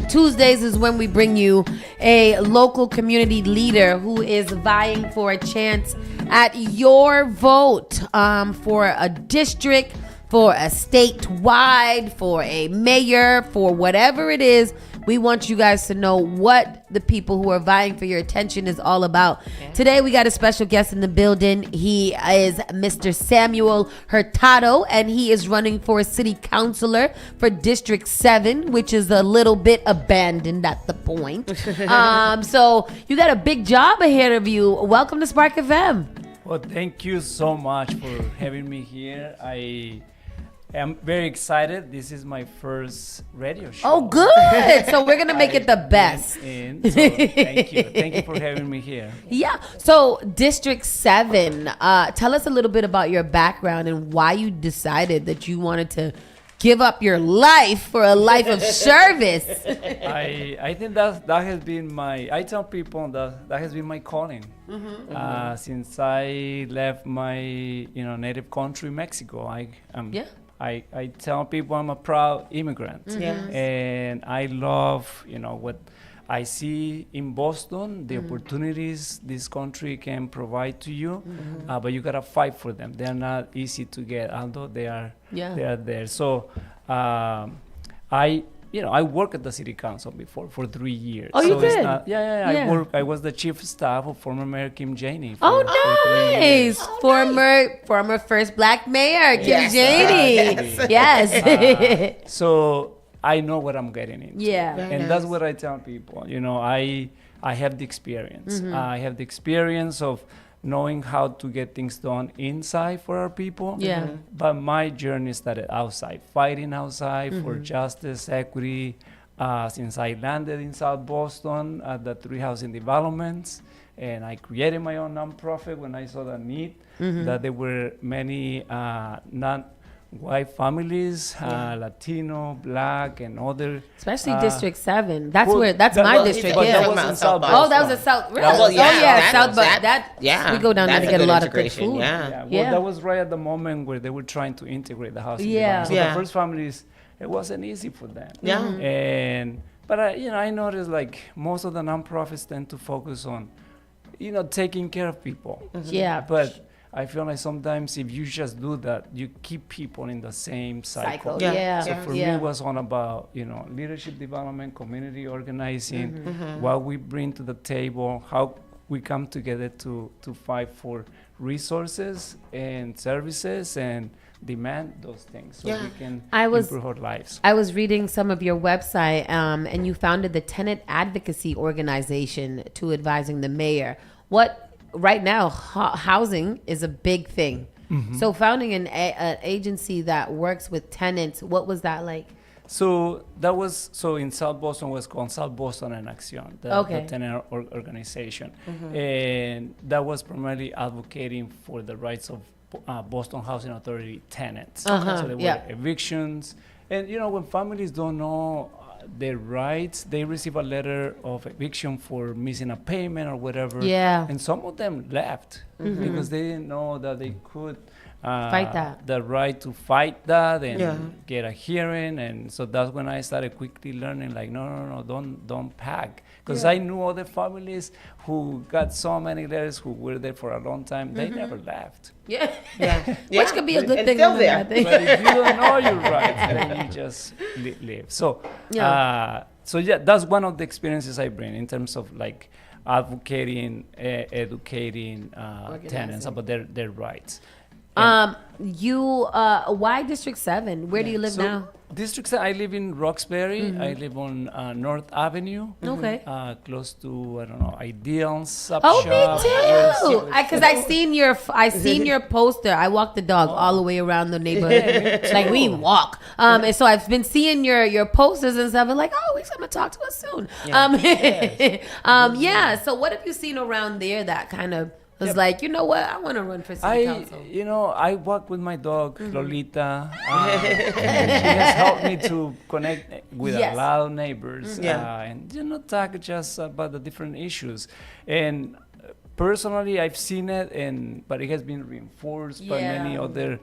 S1: Tuesdays is when we bring you a local community leader who is vying for a chance at your vote for a district, for a statewide, for a mayor, for whatever it is. We want you guys to know what the people who are vying for your attention is all about. Yeah. Today, we got a special guest in the building. He is Mr. Samuel Hurtado, and he is running for a city councilor for District 7, which is a little bit abandoned at the point. So you got a big job ahead of you. Welcome to Spark FM.
S21: Well, thank you so much for having me here. I'm very excited. This is my first radio show.
S1: Oh, good. So we're going to make it the best.
S21: So thank you. Thank you for having me here.
S1: Yeah. So District 7, tell us a little bit about your background and why you decided that you wanted to give up your life for a life of service.
S21: I think that has been I tell people that has been my calling. Since I left my native country, Mexico. I tell people I'm a proud immigrant, and I love what I see in Boston, the opportunities this country can provide to you, but you gotta fight for them. They're not easy to get, although they are there. So I worked at the city council before for 3 years.
S1: Oh, you did?
S21: I was the chief of staff of former Mayor Kim Janey.
S1: For nice! Former first black mayor, Kim Janey. Yes.
S21: So I know what I'm getting into.
S1: Yeah.
S21: And that's what I tell people. I have the experience. I have the experience of knowing how to get things done inside for our people.
S1: Yeah.
S21: But my journey started outside, fighting outside for justice, equity. Since I landed in South Boston at the 3 housing developments, and I created my own nonprofit when I saw the need, that there were many non-white families, Latino, Black, and other.
S1: Especially District 7. That's my district.
S21: That was in South Boston.
S1: Oh, that was in South. Really? South Boston. We go down there to get a lot of good food.
S21: Well, that was right at the moment where they were trying to integrate the housing.
S1: Yeah.
S21: So the first families, it wasn't easy for them.
S2: Yeah.
S21: But I noticed like most of the nonprofits tend to focus on, taking care of people.
S1: Yeah.
S21: But I feel like sometimes if you just do that, you keep people in the same cycle. So for me, it was all about, leadership development, community organizing, what we bring to the table, how we come together to fight for resources and services and demand those things so we can improve our lives.
S1: I was reading some of your website, and you founded the Tenant Advocacy Organization to advising the mayor. Right now, housing is a big thing. So founding an agency that works with tenants, what was that like?
S21: So in South Boston was called South Boston en Acción, the tenant organization. And that was primarily advocating for the rights of Boston Housing Authority tenants. So there were evictions. And when families don't know their rights, they receive a letter of eviction for missing a payment or whatever. And some of them left because they didn't know that they could
S1: fight that.
S21: The right to fight that and get a hearing. And so that's when I started quickly learning, like, no, don't pack. Because I knew other families who got so many letters who were there for a long time, they never left.
S1: Which could be a good thing.
S2: Still there.
S21: But if you don't know your rights, then you just live. So, that's one of the experiences I bring in terms of like advocating, educating tenants about their rights.
S1: Why District 7? Where do you live now?
S21: District 7, I live in Roxbury. I live on North Avenue.
S1: Okay.
S21: Close to, Ideal Sub
S1: Oh,
S21: Shop.
S1: me too. Because I seen your poster. I walk the dog all the way around the neighborhood. Like we walk. And so I've been seeing your posters and stuff. And like, oh, he's gonna talk to us soon. So what have you seen around there that kind of was like, you know what, I want to run for city council?
S21: I walk with my dog, Lolita. She has helped me to connect with a lot of neighbors and talk just about the different issues. And personally, I've seen it, but it has been reinforced by many other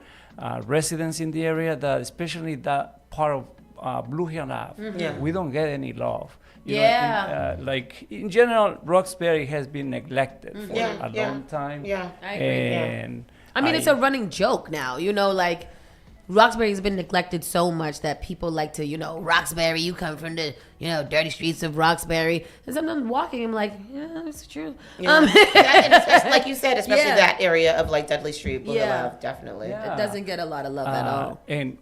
S21: residents in the area, that especially that part of Blue Hill Ave, we don't get any love. You know, in general, Roxbury has been neglected for a long time.
S1: I agree. I mean, it's a running joke now. Roxbury's been neglected so much that people like to, Roxbury, you come from the, dirty streets of Roxbury. And sometimes walking, I'm like, yeah, that's true.
S2: Yeah. And especially, like you said, especially
S1: Yeah.
S2: that area of like Dudley Street, Boogaloo,
S1: Yeah.
S2: definitely.
S1: It doesn't get a lot of love at all.
S21: And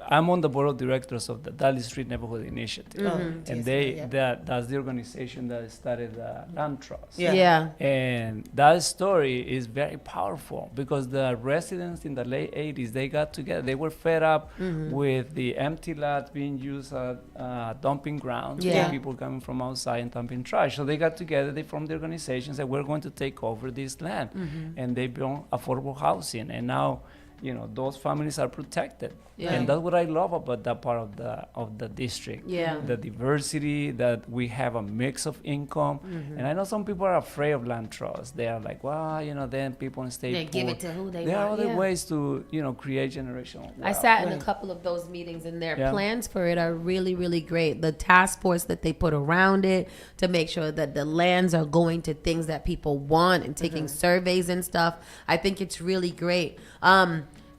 S21: I'm on the board of directors of the Dudley Street Neighborhood Initiative, and that's the organization that started Land Trust.
S1: Yeah.
S21: And that story is very powerful because the residents in the late 80s, they got together. They were fed up with the empty lots being used as dumping grounds for people coming from outside and dumping trash. So they got together, they formed the organization, said, we're going to take over this land. And they built affordable housing. And now, those families are protected. And that's what I love about that part of the district. The diversity, that we have a mix of income. And I know some people are afraid of land trust. They are like, well, then people stay
S1: They
S21: poor.
S1: give it to who they
S21: There are
S1: want,
S21: other ways to, create generational wealth.
S1: I sat in a couple of those meetings, and their plans for it are really, really great. The task force that they put around it to make sure that the lands are going to things that people want and taking surveys and stuff. I think it's really great.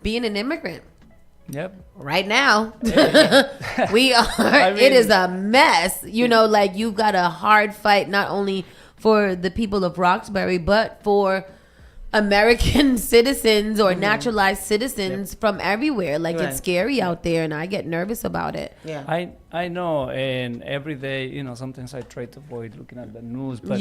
S1: Being an immigrant.
S21: Yep.
S1: Right now, we are. It is a mess. You've got a hard fight not only for the people of Roxbury, but for American citizens or naturalized citizens from everywhere. It's scary out there, and I get nervous about it.
S21: Yeah, I know, and every day, sometimes I try to avoid looking at the news, but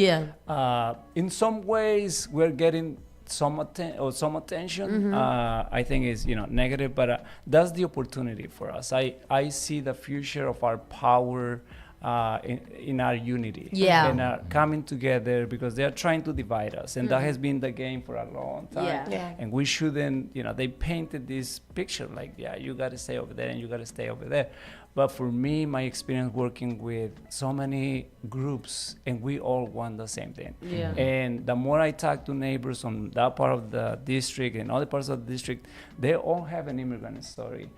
S21: in some ways, we're getting some attention. I think is negative, but that's the opportunity for us. I see the future of our power in our unity and our coming together, because they are trying to divide us, and that has been the game for a long time. And we shouldn't, they painted this picture like, you got to stay over there and you got to stay over there. But for me, my experience working with so many groups, and we all want the same thing. And the more I talk to neighbors on that part of the district and other parts of the district, they all have an immigrant story.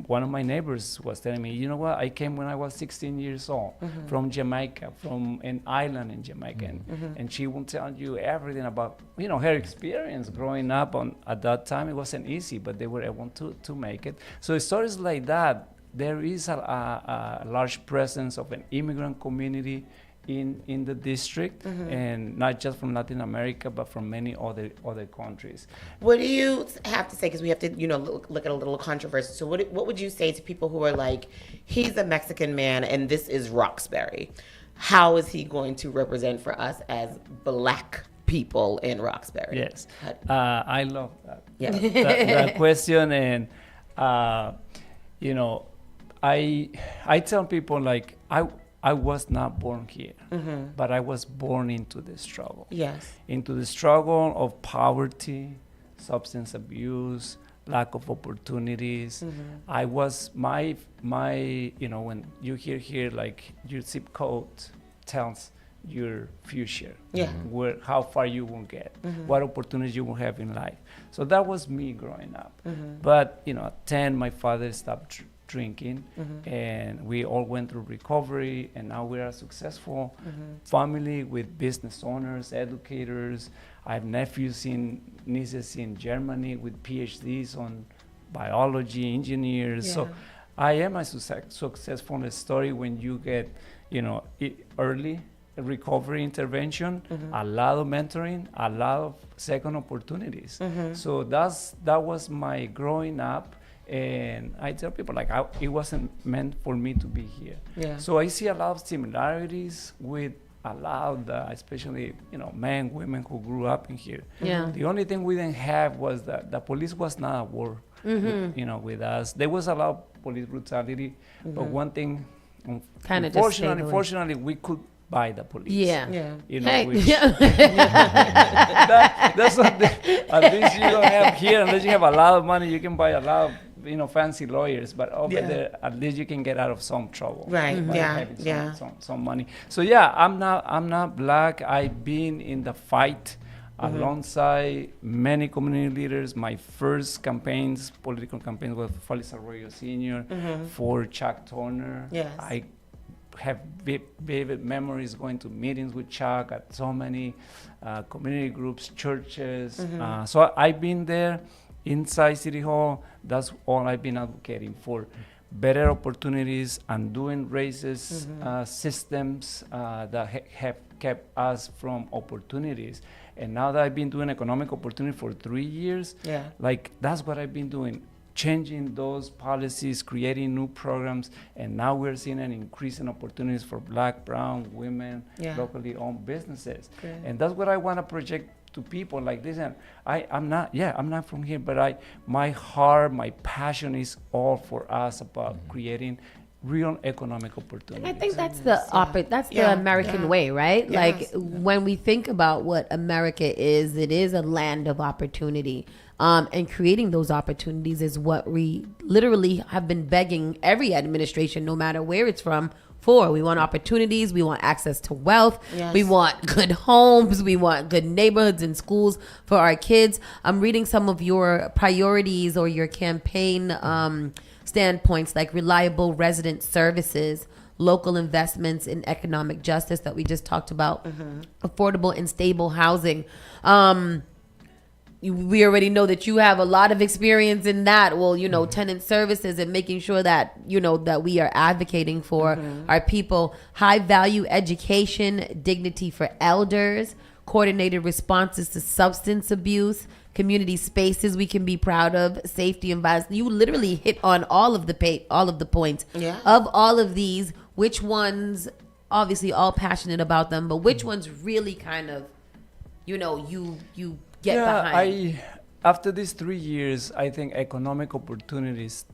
S21: One of my neighbors was telling me, you know what, I came when I was 16 years old from Jamaica, from an island in Jamaica. And she will tell you everything about, her experience growing up at that time. It wasn't easy, but they were able to make it. So stories like that, there is a large presence of an immigrant community in the district, and not just from Latin America, but from many other countries.
S2: What do you have to say? Because we have to, look at a little controversy. So what would you say to people who are like, he's a Mexican man and this is Roxbury? How is he going to represent for us as Black people in Roxbury?
S21: Yes, I love that. Yeah, that question, and I tell people, like, I was not born here, but I was born into the struggle. Yes. Into the struggle of poverty, substance abuse, lack of opportunities. I was my when you hear here, like, your zip code tells your future, how far you will get, what opportunities you will have in life. So that was me growing up. But at 10, my father stopped drinking, and we all went through recovery, and now we are a successful family with business owners, educators. I have nephews and nieces in Germany with PhDs on biology, engineers. So I am a successful story when you get early recovery intervention, a lot of mentoring, a lot of second opportunities. So that was my growing up. And I tell people, like, it wasn't meant for me to be here. So I see a lot of similarities with a lot of especially, men, women who grew up in here. The only thing we didn't have was that the police was not at war, with us. There was a lot of police brutality, but one thing, unfortunately, we could buy the police. That's something at least you don't have here. Unless you have a lot of money, you can buy a lot of fancy lawyers, but over there at least you can get out of some trouble. Some money. So I'm not Black. I've been in the fight alongside many community leaders. My first political campaigns, was for Feliz Arroyo Sr., for Chuck Turner. I have vivid memories going to meetings with Chuck at so many community groups, churches. So I've been there. inside City Hall, that's all I've been advocating for. Better opportunities and doing raises systems that have kept us from opportunities. And now that I've been doing economic opportunity for 3 years, like that's what I've been doing, changing those policies, creating new programs, and now we're seeing an increase in opportunities for Black, brown, women, locally owned businesses. And that's what I want to project to people. Like, listen, I'm not from here, but my heart, my passion is all for us about creating real economic opportunities.
S1: And I think that's the American way, right?
S2: Yes.
S1: Like when we think about what America is, it is a land of opportunity. And creating those opportunities is what we literally have been begging every administration, no matter where it's from, for. We want opportunities. We want access to wealth.
S2: Yes.
S1: We want good homes. We want good neighborhoods and schools for our kids. I'm reading some of your priorities or your campaign standpoints, like reliable resident services, local investments in economic justice that we just talked about, affordable and stable housing. We already know that you have a lot of experience in that. Well, tenant services and making sure that, that we are advocating for our people. High value education, dignity for elders, coordinated responses to substance abuse, community spaces we can be proud of, safety and violence. You literally hit on all of the points. Of all of these, which ones, obviously all passionate about them, but which ones really kind of, you get behind?
S21: After these 3 years, I think economic opportunities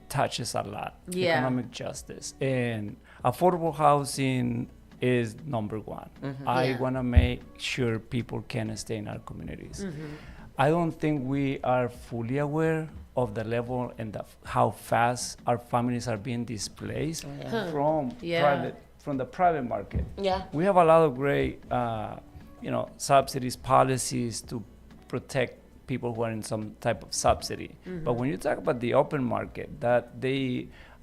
S21: touches a lot. Economic justice and affordable housing is number one. I want to make sure people can stay in our communities. I don't think we are fully aware of the level and how fast our families are being displaced from the private market. We have a lot of great subsidies, policies to protect people who are in some type of subsidy. But when you talk about the open market, that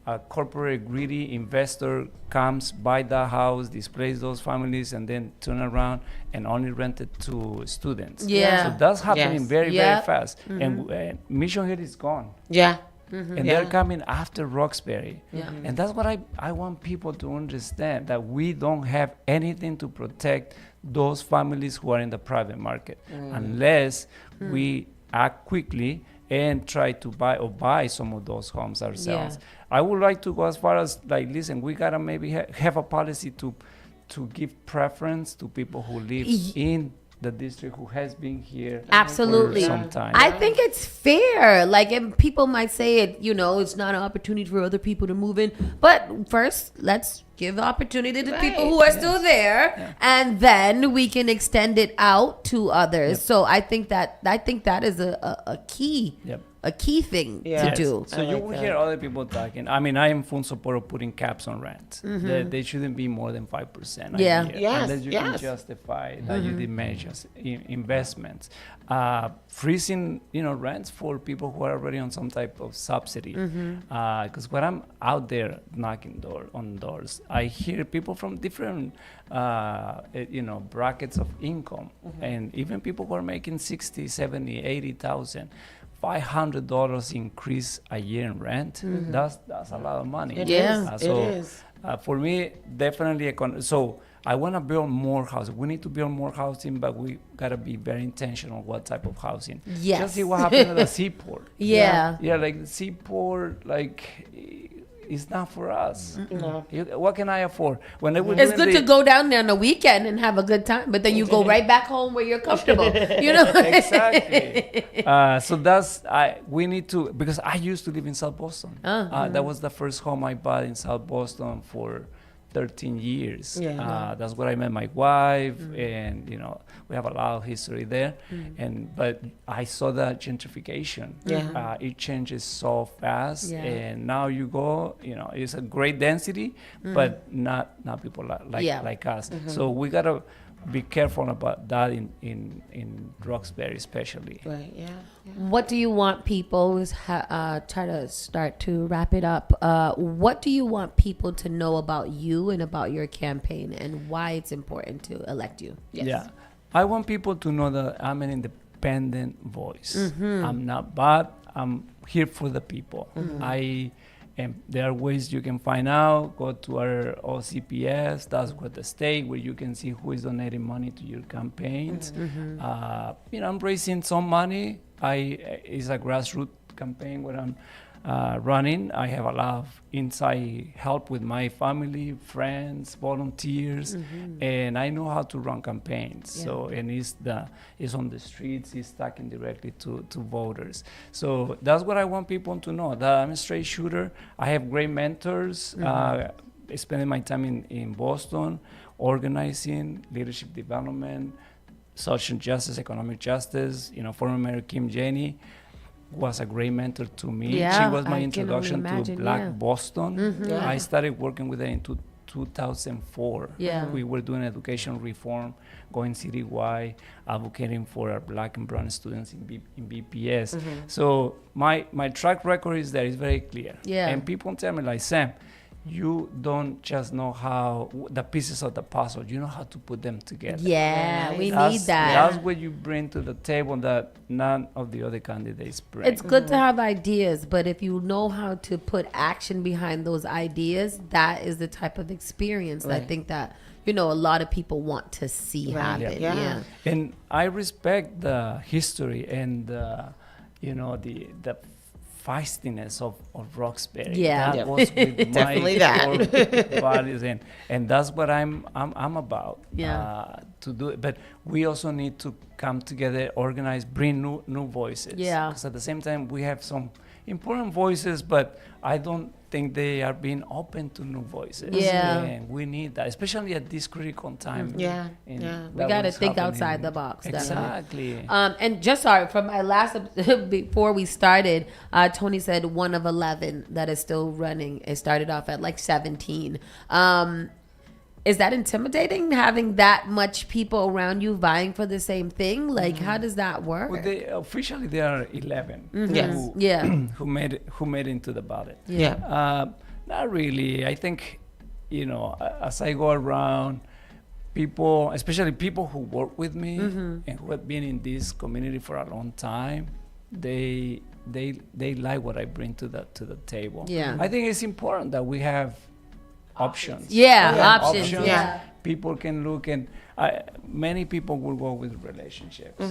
S21: a corporate greedy investor comes, buy the house, displace those families, and then turn around and only rent it to students. So that's happening very fast. And Mission Hill is gone. And they're coming after Roxbury. And that's what I want people to understand, that we don't have anything to protect those families who are in the private market unless we act quickly and try to buy some of those homes ourselves. I would like to go as far as, like, listen, we gotta maybe have a policy to give preference to people who live in the district, who has been here
S1: absolutely
S21: for some time.
S1: I think it's fair. Like, and people might say it, it's not an opportunity for other people to move in, but first let's give opportunity to people who are still there, and then we can extend it out to others. So I think that is a key a key thing to do.
S21: So you will hear other people talking. I mean, I am full support of putting caps on rent. They shouldn't be more than 5% a year, unless you can justify that you did manage investments. Freezing, rents for people who are already on some type of subsidy. Because when I'm out there knocking on doors, I hear people from different, brackets of income, and even people who are making 60, 70, 80,000. $500 increase a year in rent. That's a lot of money.
S2: It is.
S21: For me, definitely. So I want to build more housing. We need to build more housing, but we gotta be very intentional what type of housing. Just see what happened at the seaport. Like the seaport, it's not for us. What can I afford?
S1: It's good to go down there on a weekend and have a good time, but then you go right back home where you're comfortable.
S21: Exactly. So we need to, because I used to live in South Boston. That was the first home I bought in South Boston for 13 years. That's where I met my wife, and we have a lot of history there. But I saw the gentrification. It changes so fast, and now you go, it's a great density, but not people like us. So we gotta be careful about that in Roxbury especially.
S1: What do you want people, try to start to wrap it up, what do you want people to know about you and about your campaign, and why it's important to elect you?
S21: I want people to know that I'm an independent voice. I'm not bad. I'm here for the people. There are ways you can find out. Go to our OCPS. That's what the state where you can see who is donating money to your campaigns. I'm raising some money. It's a grassroots campaign where I'm running. I have a lot of inside help with my family, friends, volunteers, and I know how to run campaigns. So, and it's on the streets, it's talking directly to voters. So that's what I want people to know, that I'm a straight shooter. I have great mentors, spending my time in Boston, organizing, leadership development, social justice, economic justice. Former Mayor Kim Janey was a great mentor to me. She was my introduction to Black Boston. I started working with her in 2004. We were doing education reform, going citywide, advocating for our Black and brown students in BPS. So my track record is there. It's very clear. And people tell me, like, Sam, you don't just know how the pieces of the puzzle, you know how to put them together.
S1: We need that.
S21: That's what you bring to the table that none of the other candidates bring.
S1: It's good to have ideas, but if you know how to put action behind those ideas, that is the type of experience I think that a lot of people want to see happen.
S21: And I respect the history and the feistiness of Roxbury. That was with
S2: definitely
S21: my values, and that's what I'm about. To do it, but we also need to come together, organize, bring new voices. Because at the same time we have some important voices, but I don't think they are being open to new voices. And we need that, especially at this critical time.
S1: We got to think outside the box.
S21: Exactly.
S1: And just from my last before we started, Tony said 1 of 11 that is still running. It started off at like 17. Is that intimidating, having that much people around you vying for the same thing? Like, how does that work?
S21: Well, officially there are 11 who made it into the ballot. Not really. I think, as I go around, people, especially people who work with me and who have been in this community for a long time, they like what I bring to the table. I think it's important that we have options.
S1: Options.
S21: People can look, and many people will go with relationships,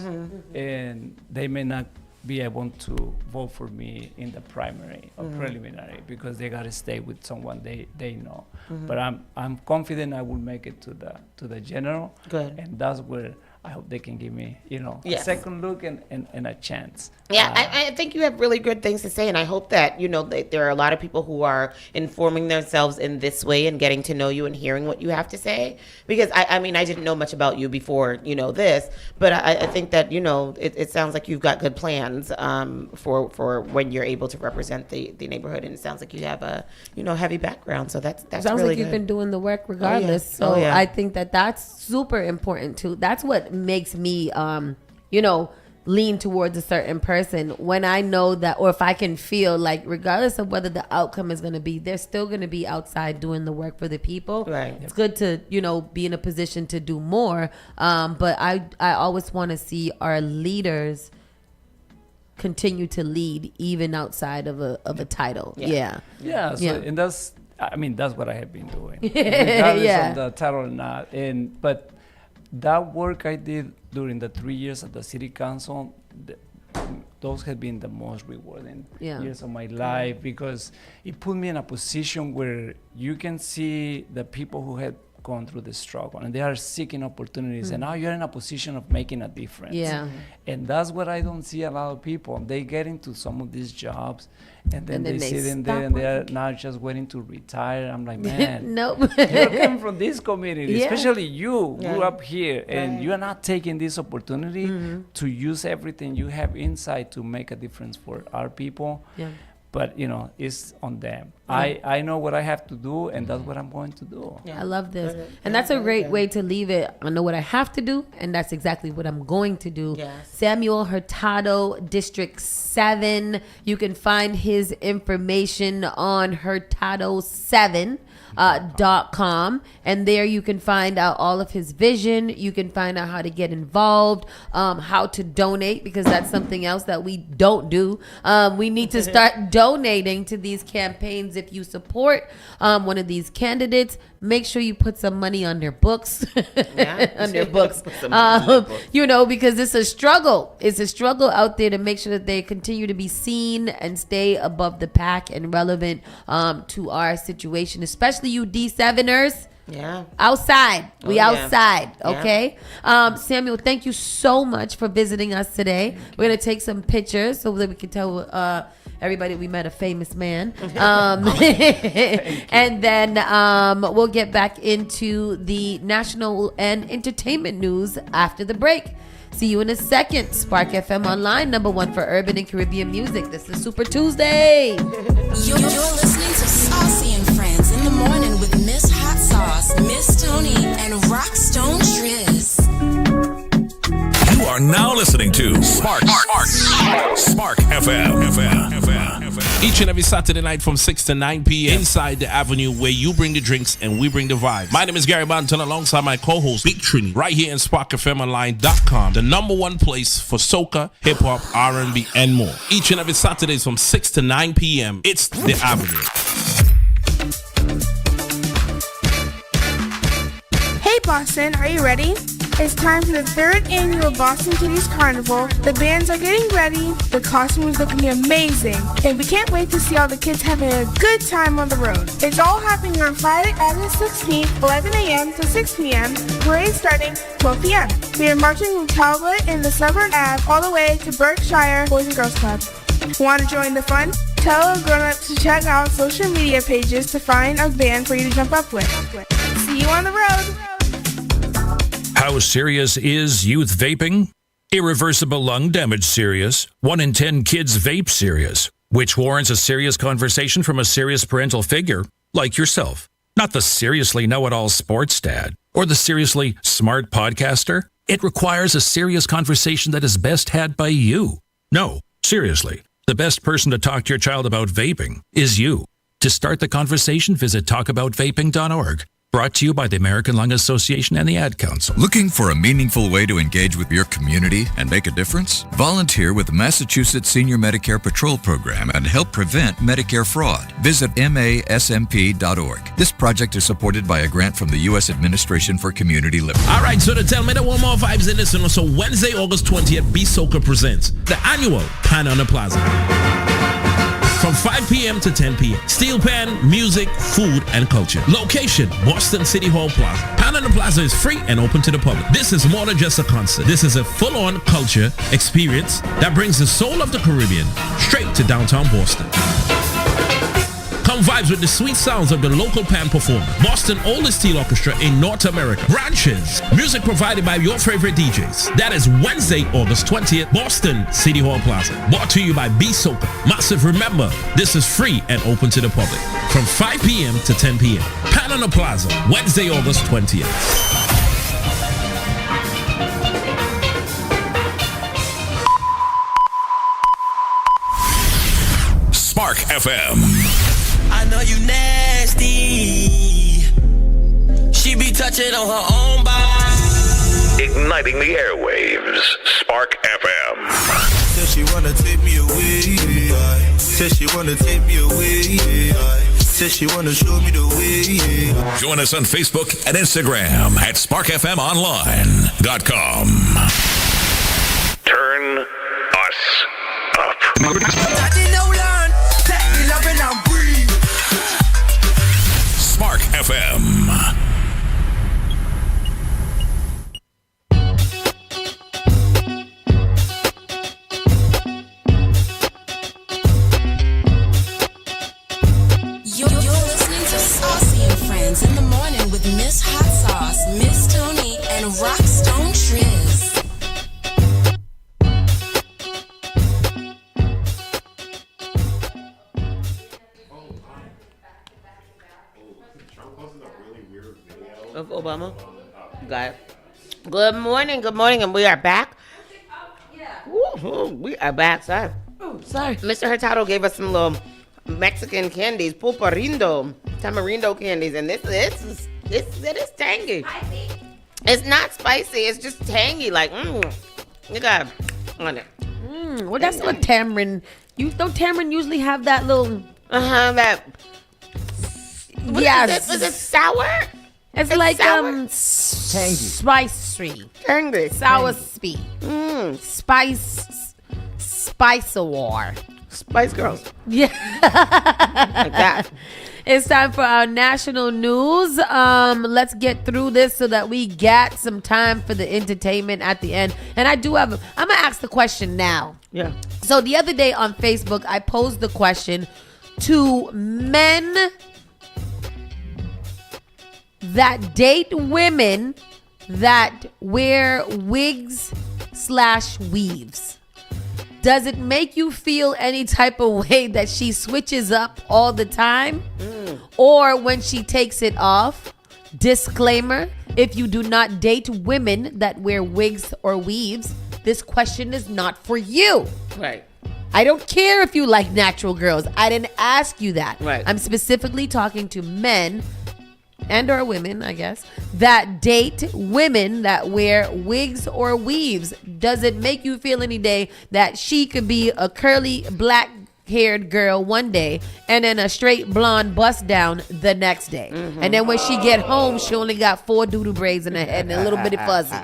S21: and they may not be able to vote for me in the primary or preliminary because they got to stay with someone they know. But I'm confident I will make it to the general.
S2: Good.
S21: And that's where I hope they can give me, a second look and a chance.
S2: I think you have really good things to say, and I hope that, there are a lot of people who are informing themselves in this way and getting to know you and hearing what you have to say. Because, I didn't know much about you before, this, but I think that, it sounds like you've got good plans for when you're able to represent the neighborhood, and it sounds like you have a, heavy background, so that's
S1: sounds
S2: really
S1: like you've
S2: good.
S1: been doing the work regardless. I think that's super important too. That's what makes me lean towards a certain person, when I know that, or if I can feel like regardless of whether the outcome is going to be, they're still going to be outside doing the work for the people. It's good to be in a position to do more, but I always want to see our leaders continue to lead even outside of a title.
S21: And that's what I have been doing, regardless of the title or not. But that work I did during the 3 years at the city council, those have been the most rewarding years of my life, because it put me in a position where you can see the people who had gone through the struggle and they are seeking opportunities, and now you're in a position of making a difference. And that's what I don't see a lot of people. They get into some of these jobs and then they sit in there and they're now just waiting to retire. I'm like, man, you're coming from this community, especially you grew up here, and you're not taking this opportunity to use everything you have inside to make a difference for our people. But it's on them. I know what I have to do, and that's what I'm going to do.
S1: I love this, and that's a great way to leave it. I know what I have to do, and that's exactly what I'm going to do. Samuel Hurtado, District 7. You can find his information on Hurtado 7 .com, and there you can find out all of his vision. You can find out how to get involved, how to donate, because that's something else that we don't do. We need to start donating to these campaigns. If you support one of these candidates, make sure you put some money on their books. On their books. You know, because it's a struggle. It's a struggle out there to make sure that they continue to be seen and stay above the pack and relevant to our situation, especially you D7ers.
S2: Yeah.
S1: Outside. We outside.
S2: Yeah.
S1: Okay. Samuel, thank you so much for visiting us today. We're going to take some pictures so that we can tell everybody we met a famous man. And then we'll get back into the national and entertainment news after the break. See you in a second. Spark FM Online, #1 for urban and Caribbean music. This is Super Tuesday.
S5: You're listening to Saucy and Friends in the morning with Miss Hot Sauce, Miss Tony, and Rockstone Tues.
S7: You are now listening to Spark FM.
S14: Each and every Saturday night from 6 to 9 p.m. inside the Avenue, where you bring the drinks and we bring the vibes. My name is Gary Banton, alongside my co-host Big Trini, right here in SparkFMOnline.com, the #1 place for soca, hip-hop, R&B, and more. Each and every Saturdays from 6 to 9 p.m. It's the Avenue.
S15: Hey Boston, are you ready? It's time for the 3rd annual Boston Titties Carnival. The bands are getting ready, the costumes looking amazing, and we can't wait to see all the kids having a good time on the road. It's all happening on Friday, August 16th, 11 a.m. to 6 p.m., parade starting 12 p.m. We are marching from Talbot and the Suburban Ave all the way to Berkshire Boys and Girls Club. Want to join the fun? Tell a grown-up to check out social media pages to find a band for you to jump up with. See you on the road!
S10: How serious is youth vaping? Irreversible lung damage serious. 1 in 10 kids vape serious, which warrants a serious conversation from a serious parental figure like yourself. Not the seriously know-it-all sports dad or the seriously smart podcaster. It requires a serious conversation that is best had by you. No, seriously, the best person to talk to your child about vaping is you. To start the conversation, visit talkaboutvaping.org. Brought to you by the American Lung Association and the Ad Council.
S22: Looking for a meaningful way to engage with your community and make a difference? Volunteer with the Massachusetts Senior Medicare Patrol Program and help prevent Medicare fraud. Visit masmp.org. This project is supported by a grant from the U.S. Administration for Community Living.
S14: All right, so to tell me the one more vibes in this, so Wednesday, August 20th, B Soca presents the annual Pan on the Plaza. From 5 p.m. to 10 p.m. Steel pan, music, food, and culture. Location, Boston City Hall Plaza. Pan on the Plaza is free and open to the public. This is more than just a concert. This is a full-on culture experience that brings the soul of the Caribbean straight to downtown Boston. Come vibes with the sweet sounds of the local pan performer. Boston oldest steel orchestra in North America. Branches. Music provided by your favorite DJs. That is Wednesday, August 20th, Boston City Hall Plaza. Brought to you by B Soca. Massive, remember, this is free and open to the public. From 5 p.m. to 10 p.m. Pan on the Plaza, Wednesday, August 20th.
S7: Spark FM.
S20: I know you nasty. She be touching on her own body.
S9: Igniting the airwaves. Spark FM.
S20: Said she wanna take me away. Said she wanna take me away. Said she wanna show me the way.
S7: Join us on Facebook and Instagram at SparkFMOnline.com. Turn us up. Spark FM.
S5: You're listening to Saucy and Friends in the morning with Miss Hot Sauce, Miss Tony, and Rockstone Tues.
S2: Of Obama. Got it. Good morning, and we are back. Woo-hoo, we are back, sorry. Mr. Hurtado gave us some little Mexican candies, pulparindo. tamarindo candies, and it is tangy. It's not spicy. It's just tangy. Like, you got on it.
S1: Well, that's what tamarind. Don't tamarind usually have that little?
S2: That.
S1: Yes.
S2: Was it sour?
S1: It's like
S3: tangy,
S1: spicy,
S2: tangy,
S1: sour speed, spice war,
S2: Spice Girls.
S1: Yeah,
S2: like that.
S1: It's time for our national news. Let's get through this so that we got some time for the entertainment at the end. And I'm gonna ask the question now.
S2: Yeah.
S1: So the other day on Facebook, I posed the question to men that date women that wear wigs/weaves. Does it make you feel any type of way that she switches up all the time? Or when she takes it off? Disclaimer, if you do not date women that wear wigs or weaves, this question is not for you.
S2: Right.
S1: I don't care if you like natural girls. I didn't ask you that.
S2: Right.
S1: I'm specifically talking to men and or women, I guess, that date women that wear wigs or weaves. Does it make you feel any day that she could be a curly black haired girl one day and then a straight blonde bust down the next day? And then when she get home, she only got 4 doodoo braids in her head and a little bit of fuzzy.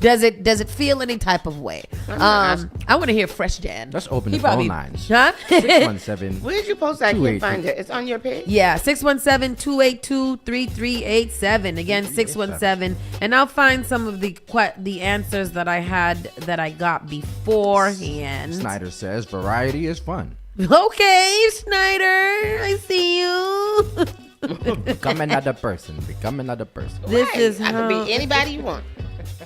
S1: Does it feel any type of way? I want to hear Fresh Jan.
S3: Let's open the phone lines.
S1: Huh?
S3: 617.
S2: Where did you post that? I can't find it. It's on your page?
S1: Yeah, 617-282-3387. Again, 617. And I'll find some of the answers that I got beforehand.
S3: Snyder says variety is fun.
S1: Okay, Snyder, I see you.
S3: Become another person.
S1: This is
S2: I could be anybody you want.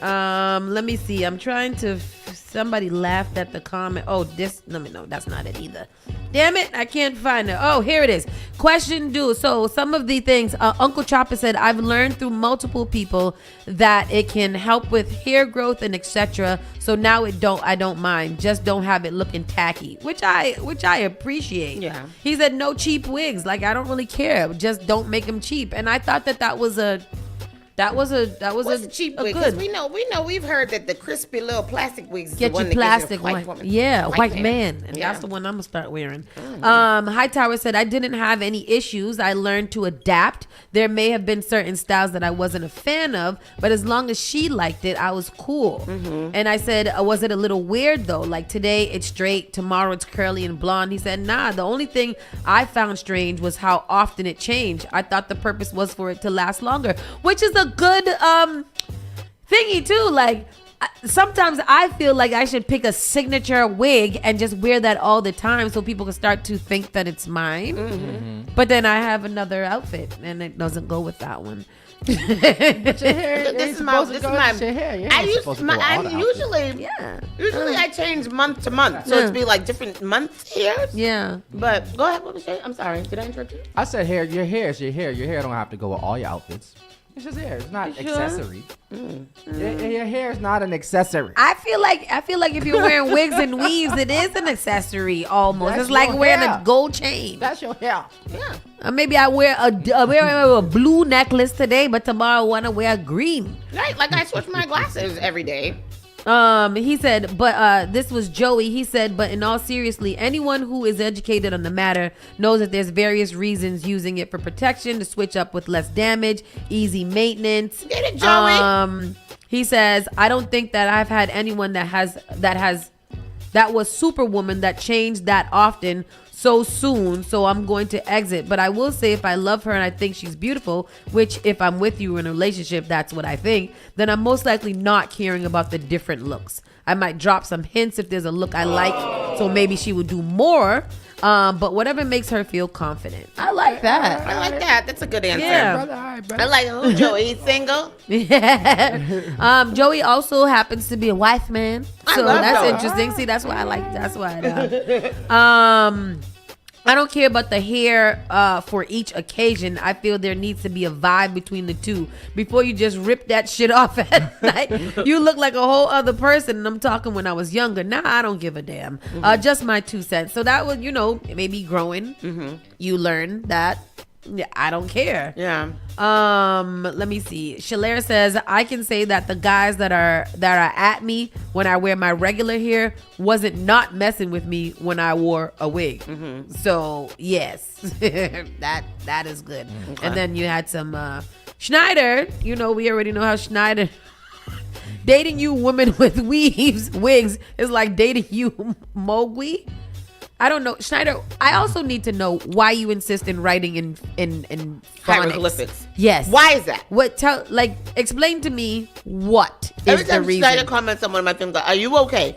S1: Let me see. I'm trying to. Somebody laughed at the comment. Oh, no, that's not it either. Damn it, I can't find it. Oh, here it is. Question due. So some of the things Uncle Chopper said, I've learned through multiple people that it can help with hair growth and etc. So now I don't mind. Just don't have it looking tacky, which I appreciate.
S2: Yeah.
S1: He said no cheap wigs. Like, I don't really care. Just don't make them cheap. And I thought that was a What's a
S2: cheap wig?
S1: good.
S2: Because we know we've heard that the crispy little plastic wigs is
S1: Get
S2: the one
S1: your plastic
S2: that gives you a white woman.
S1: Yeah, white
S2: man.
S1: man. And
S2: Yeah.
S1: that's the one I'm gonna start wearing. Hightower said, I didn't have any issues. I learned to adapt. There may have been certain styles that I wasn't a fan of, but as long as she liked it, I was cool. And I said, was it a little weird though? Like today it's straight, tomorrow it's curly and blonde. He said, nah, the only thing I found strange was how often it changed. I thought the purpose was for it to last longer, which is a good thingy too. Like sometimes I feel like I should pick a signature wig and just wear that all the time so people can start to think that it's mine. But then I have another outfit and it doesn't go with that one.
S2: This is my usually I change month to month, so it'd be like different months hairs.
S1: Yeah.
S2: But go ahead. What was it? I'm sorry. Did I interrupt you?
S3: I said hair. Your hair is your hair. Your hair don't have to go with all your outfits. It's just hair. It's not accessory. Your hair is not an accessory.
S1: I feel like if you're wearing wigs and weaves, it is an accessory almost.
S3: That's
S1: it's like
S3: your
S1: wearing
S3: hair.
S1: a gold chain.
S3: That's your hair.
S2: Yeah.
S1: Maybe I wear a blue necklace today, but tomorrow I want to wear green.
S2: Right. Like I switch my glasses every day.
S1: He said, but this was Joey. He said, but in all seriously, anyone who is educated on the matter knows that there's various reasons using it for protection, to switch up with less damage, easy maintenance.
S2: Get it, Joey.
S1: He says, I don't think that I've had anyone that was Superwoman that changed that often so soon, so I'm going to exit. But I will say, if I love her and I think she's beautiful, which if I'm with you in a relationship, that's what I think, then I'm most likely not caring about the different looks. I might drop some hints if there's a look I like, so maybe she would do more. But whatever makes her feel confident. I like that.
S2: I like that. That's a good answer.
S1: Yeah.
S2: I like who, Joey? He's single?
S1: Yeah. Joey also happens to be a wife man. So that's
S2: Joey.
S1: interesting. See, that's why I like I don't care about the hair for each occasion. I feel there needs to be a vibe between the two. Before you just rip that shit off at night, you look like a whole other person. And I'm talking when I was younger. Now I don't give a damn. Just my 2 cents. So that was, maybe growing. You learn that Yeah, I don't care.
S2: Yeah.
S1: Let me see. Shalera says I can say that the guys that are at me when I wear my regular hair wasn't not messing with me when I wore a wig.
S2: Mm-hmm.
S1: So yes, that is good.
S2: Okay.
S1: And then you had some Schneider. You know, we already know how Schneider. Dating you women with wigs is like dating you Mowgli. I don't know, Schneider. I also need to know why you insist in writing in phonics.
S2: Hieroglyphics.
S1: Yes.
S2: Why is that?
S1: Explain to me what
S2: Every
S1: is the
S2: time
S1: reason.
S2: Schneider comments on one of my films, are you okay?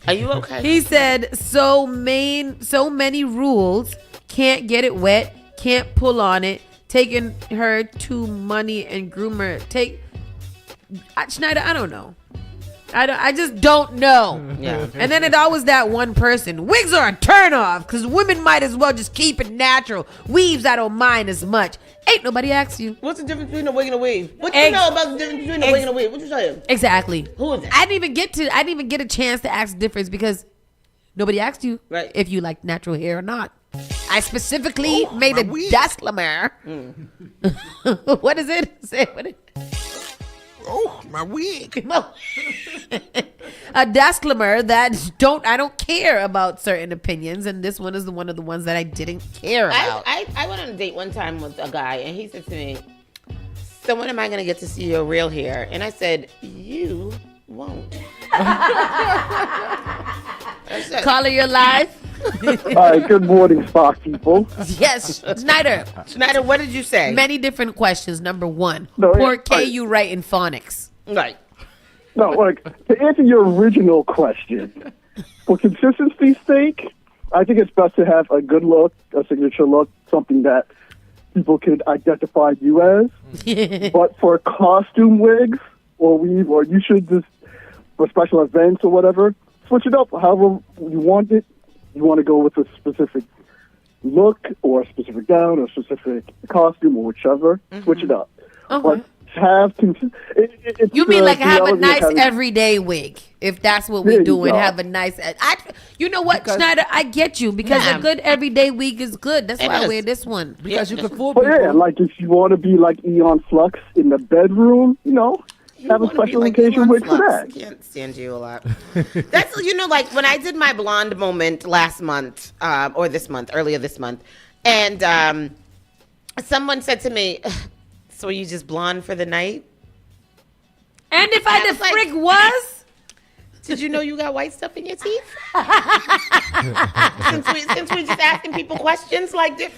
S2: Are you okay?
S1: He said so many rules. Can't get it wet. Can't pull on it. Taking her to money and groomer. Schneider. I don't know. I just don't know.
S2: Yeah.
S1: And then it always that one person. Wigs are a turn off because women might as well just keep it natural. Weaves I don't mind as much. Ain't nobody asked you.
S2: What's the difference between a wig and a weave? What do you know about the difference between a wig and a weave? What you saying?
S1: Exactly.
S2: Who is it?
S1: I didn't even get a chance to ask the difference because nobody asked you if you like natural hair or not. I specifically made a disclaimer. What is it? Say what it.
S11: Oh, my wig.
S1: A disclaimer that I don't care about certain opinions, and this one is one of the ones that I didn't care about.
S2: I went on a date one time with a guy, and he said to me, "So when am I going to get to see your real hair?" And I said, "You won't."
S1: Caller, you're live.
S12: Hi, good morning, Spock people.
S1: Yes, Schneider.
S2: Schneider, what did you say?
S1: Many different questions. Number one,
S12: No,
S1: poor K, you write in phonics.
S2: Right.
S12: No, like, to answer your original question, for consistency's sake, I think it's best to have a good look, a signature look, something that people could identify you as. But for costume wigs or weave, or you should just, for special events or whatever, switch it up however you want it. You want to go with a specific look or a specific gown or a specific costume or whichever, switch it up. But have
S1: you mean like have a nice everyday wig, if that's what we do, and have a nice. You know what, Schneider? I get you because a good everyday wig is good. That's why I wear this one because you can fool people.
S12: Yeah, like if you want to be like Eon Flux in the bedroom, have a special occasion wig for that.
S2: I can't stand you a lot. That's like when I did my blonde moment last month or this month, earlier this month, and someone said to me, "So are you just blonde for the night?"
S1: And if I the frick was,
S2: did you know you got white stuff in your teeth? since we just asking people questions like this,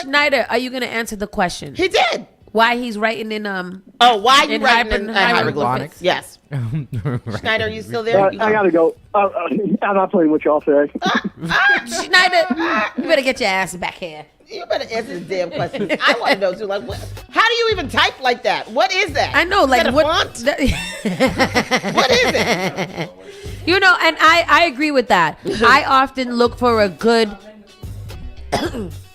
S1: Schneider, are you gonna answer the question?
S2: He did.
S1: Why he's writing in
S2: why you writing in hieroglyphics? Yes. Schneider, are you still there?
S12: I gotta go. I'm not playing with y'all today.
S1: Schneider, you better get your ass back here.
S2: You better answer the damn question. I want to know too. Like, how do you even type like that? What is that?
S1: I know, like
S2: is that a font? What is it?
S1: And I agree with that. I often look for a good.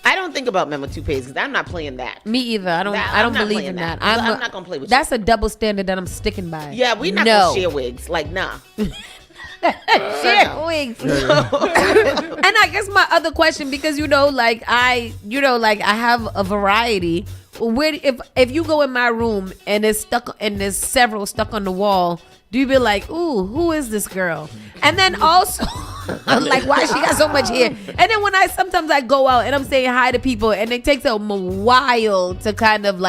S2: I don't think about men with toupees because I'm not playing that.
S1: Me either. I don't believe in that.
S2: I'm not gonna play with you.
S1: That's a double standard that I'm sticking by.
S2: Yeah, we're not gonna share wigs. Like, nah.
S1: Share wigs. And I guess my other question, because I have a variety. Where if you go in my room and there's several stuck on the wall, do you be like, ooh, who is this girl? And then also, I'm like, why she got so much hair? And then when sometimes I go out and I'm saying hi to people and it takes a while to kind of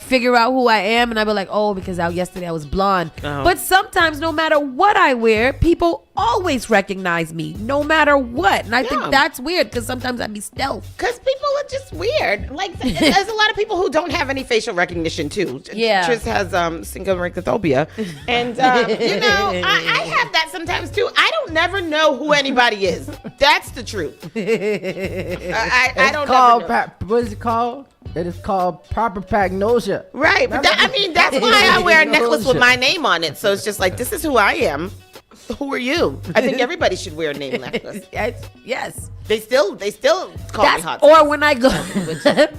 S1: figure out who I am, and I'll be like, oh, because yesterday I was blonde.
S2: Oh.
S1: But sometimes no matter what I wear, people always recognize me, no matter what. And I think that's weird because sometimes I be stealth.
S2: Because people are just weird. Like, there's a lot of people who don't have any facial recognition too.
S1: Yeah.
S2: Tris has synchromicrophobia. And, I have that sometimes too. I don't never know who anybody is. That's the truth. I don't know.
S3: What is it called? It is called proper prognosia.
S2: Right, but that's why I wear a necklace with my name on it. So it's just like, this is who I am. Who are you? I think everybody should wear a name necklace.
S1: Yes.
S2: They still call me hot.
S1: Or when I go,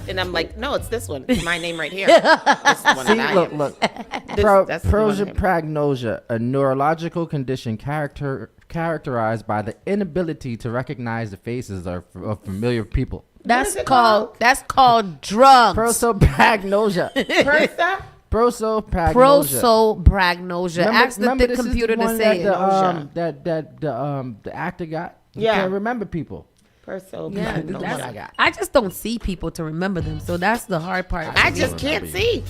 S2: and I'm like, no, it's this one. It's my name right here. This is one that I am.
S3: Look.
S2: That's
S3: Prosopagnosia, a neurological condition characterized by the inability to recognize the faces of familiar people.
S1: That's called drugs.
S3: Prosopagnosia.
S2: Persa?
S3: Prosopagnosia.
S1: Ask the computer to say it.
S3: The actor got. You
S2: Yeah.
S3: can't remember people.
S1: I just don't see people to remember them, so that's the hard part.
S2: I just can't see.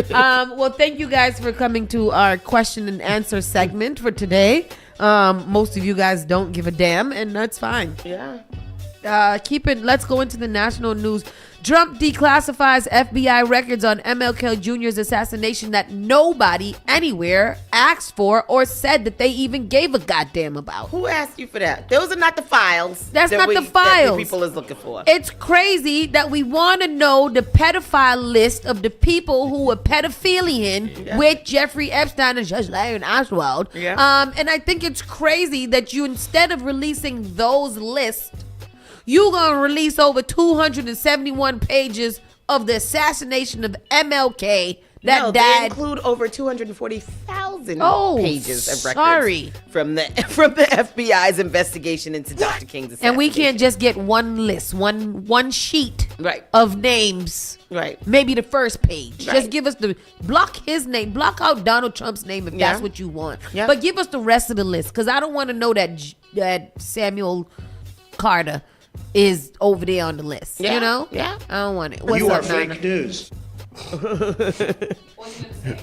S1: Well, thank you guys for coming to our question and answer segment for today. Most of you guys don't give a damn, and that's fine.
S2: Yeah.
S1: Let's go into the national news. Trump declassifies FBI records on MLK Jr.'s assassination that nobody anywhere asked for or said that they even gave a goddamn about.
S2: Who asked you for that? Those are not the files.
S1: That's not the
S2: that
S1: files.
S2: the people is looking for.
S1: It's crazy that we want to know the pedophile list of the people who were pedophilian with Jeffrey Epstein and Judge Larry Oswald.
S2: Yeah.
S1: And I think it's crazy that you, instead of releasing those lists, you're going to release over 271 pages of the assassination of MLK that
S2: They
S1: died.
S2: include over 240,000 pages of records from the FBI's investigation into Dr. King's assassination.
S1: And we can't just get one list, one sheet of names.
S2: Right.
S1: Maybe the first page.
S2: Right.
S1: Just give us block his name, block out Donald Trump's name if that's what you want.
S2: Yeah.
S1: But give us the rest of the list, because I don't want to know that Samuel Carter is over there on the list.
S2: Yeah.
S1: You know?
S2: Yeah.
S1: I don't want it. What's
S11: You are
S1: up, Nana?
S11: fake news.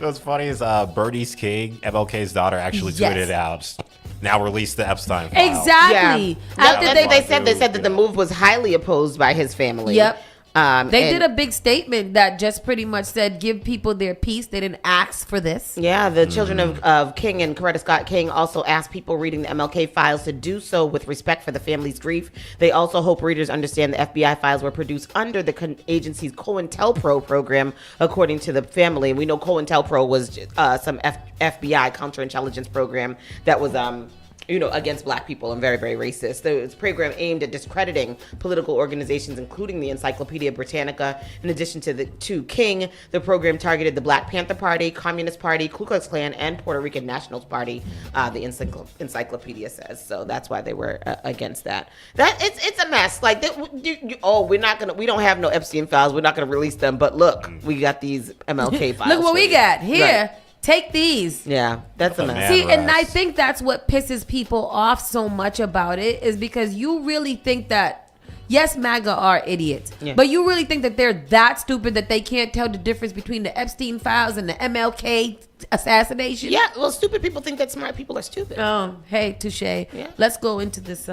S4: What's funny is Bernice King, MLK's daughter, actually tweeted out, now release the Epstein files.
S1: Exactly.
S2: Yeah. After they said that the move was highly opposed by his family.
S1: Yep. They did a big statement that just pretty much said, give people their peace. They didn't ask for this.
S2: Yeah, the children of King and Coretta Scott King also asked people reading the MLK files to do so with respect for the family's grief. They also hope readers understand the FBI files were produced under the agency's COINTELPRO program, according to the family. And we know COINTELPRO was some FBI counterintelligence program that was against black people and very, very racist. It's a program aimed at discrediting political organizations, including the Encyclopedia Britannica. In addition to King, the program targeted the Black Panther Party, Communist Party, Ku Klux Klan, and Puerto Rican Nationals Party, the encyclopedia says. So that's why they were against that. It's a mess. Like, we don't have no Epstein files. We're not going to release them. But look, we got these MLK files.
S1: Look what we got here.
S2: Right.
S1: Take these.
S2: Yeah, that's a mess.
S1: See, and I think that's what pisses people off so much about it, is because you really think that, yes, MAGA are idiots, but you really think that they're that stupid that they can't tell the difference between the Epstein files and the MLK assassination?
S2: Yeah, well, stupid people think that smart people are stupid.
S1: Oh, hey, touche. Yeah. Let's go into this.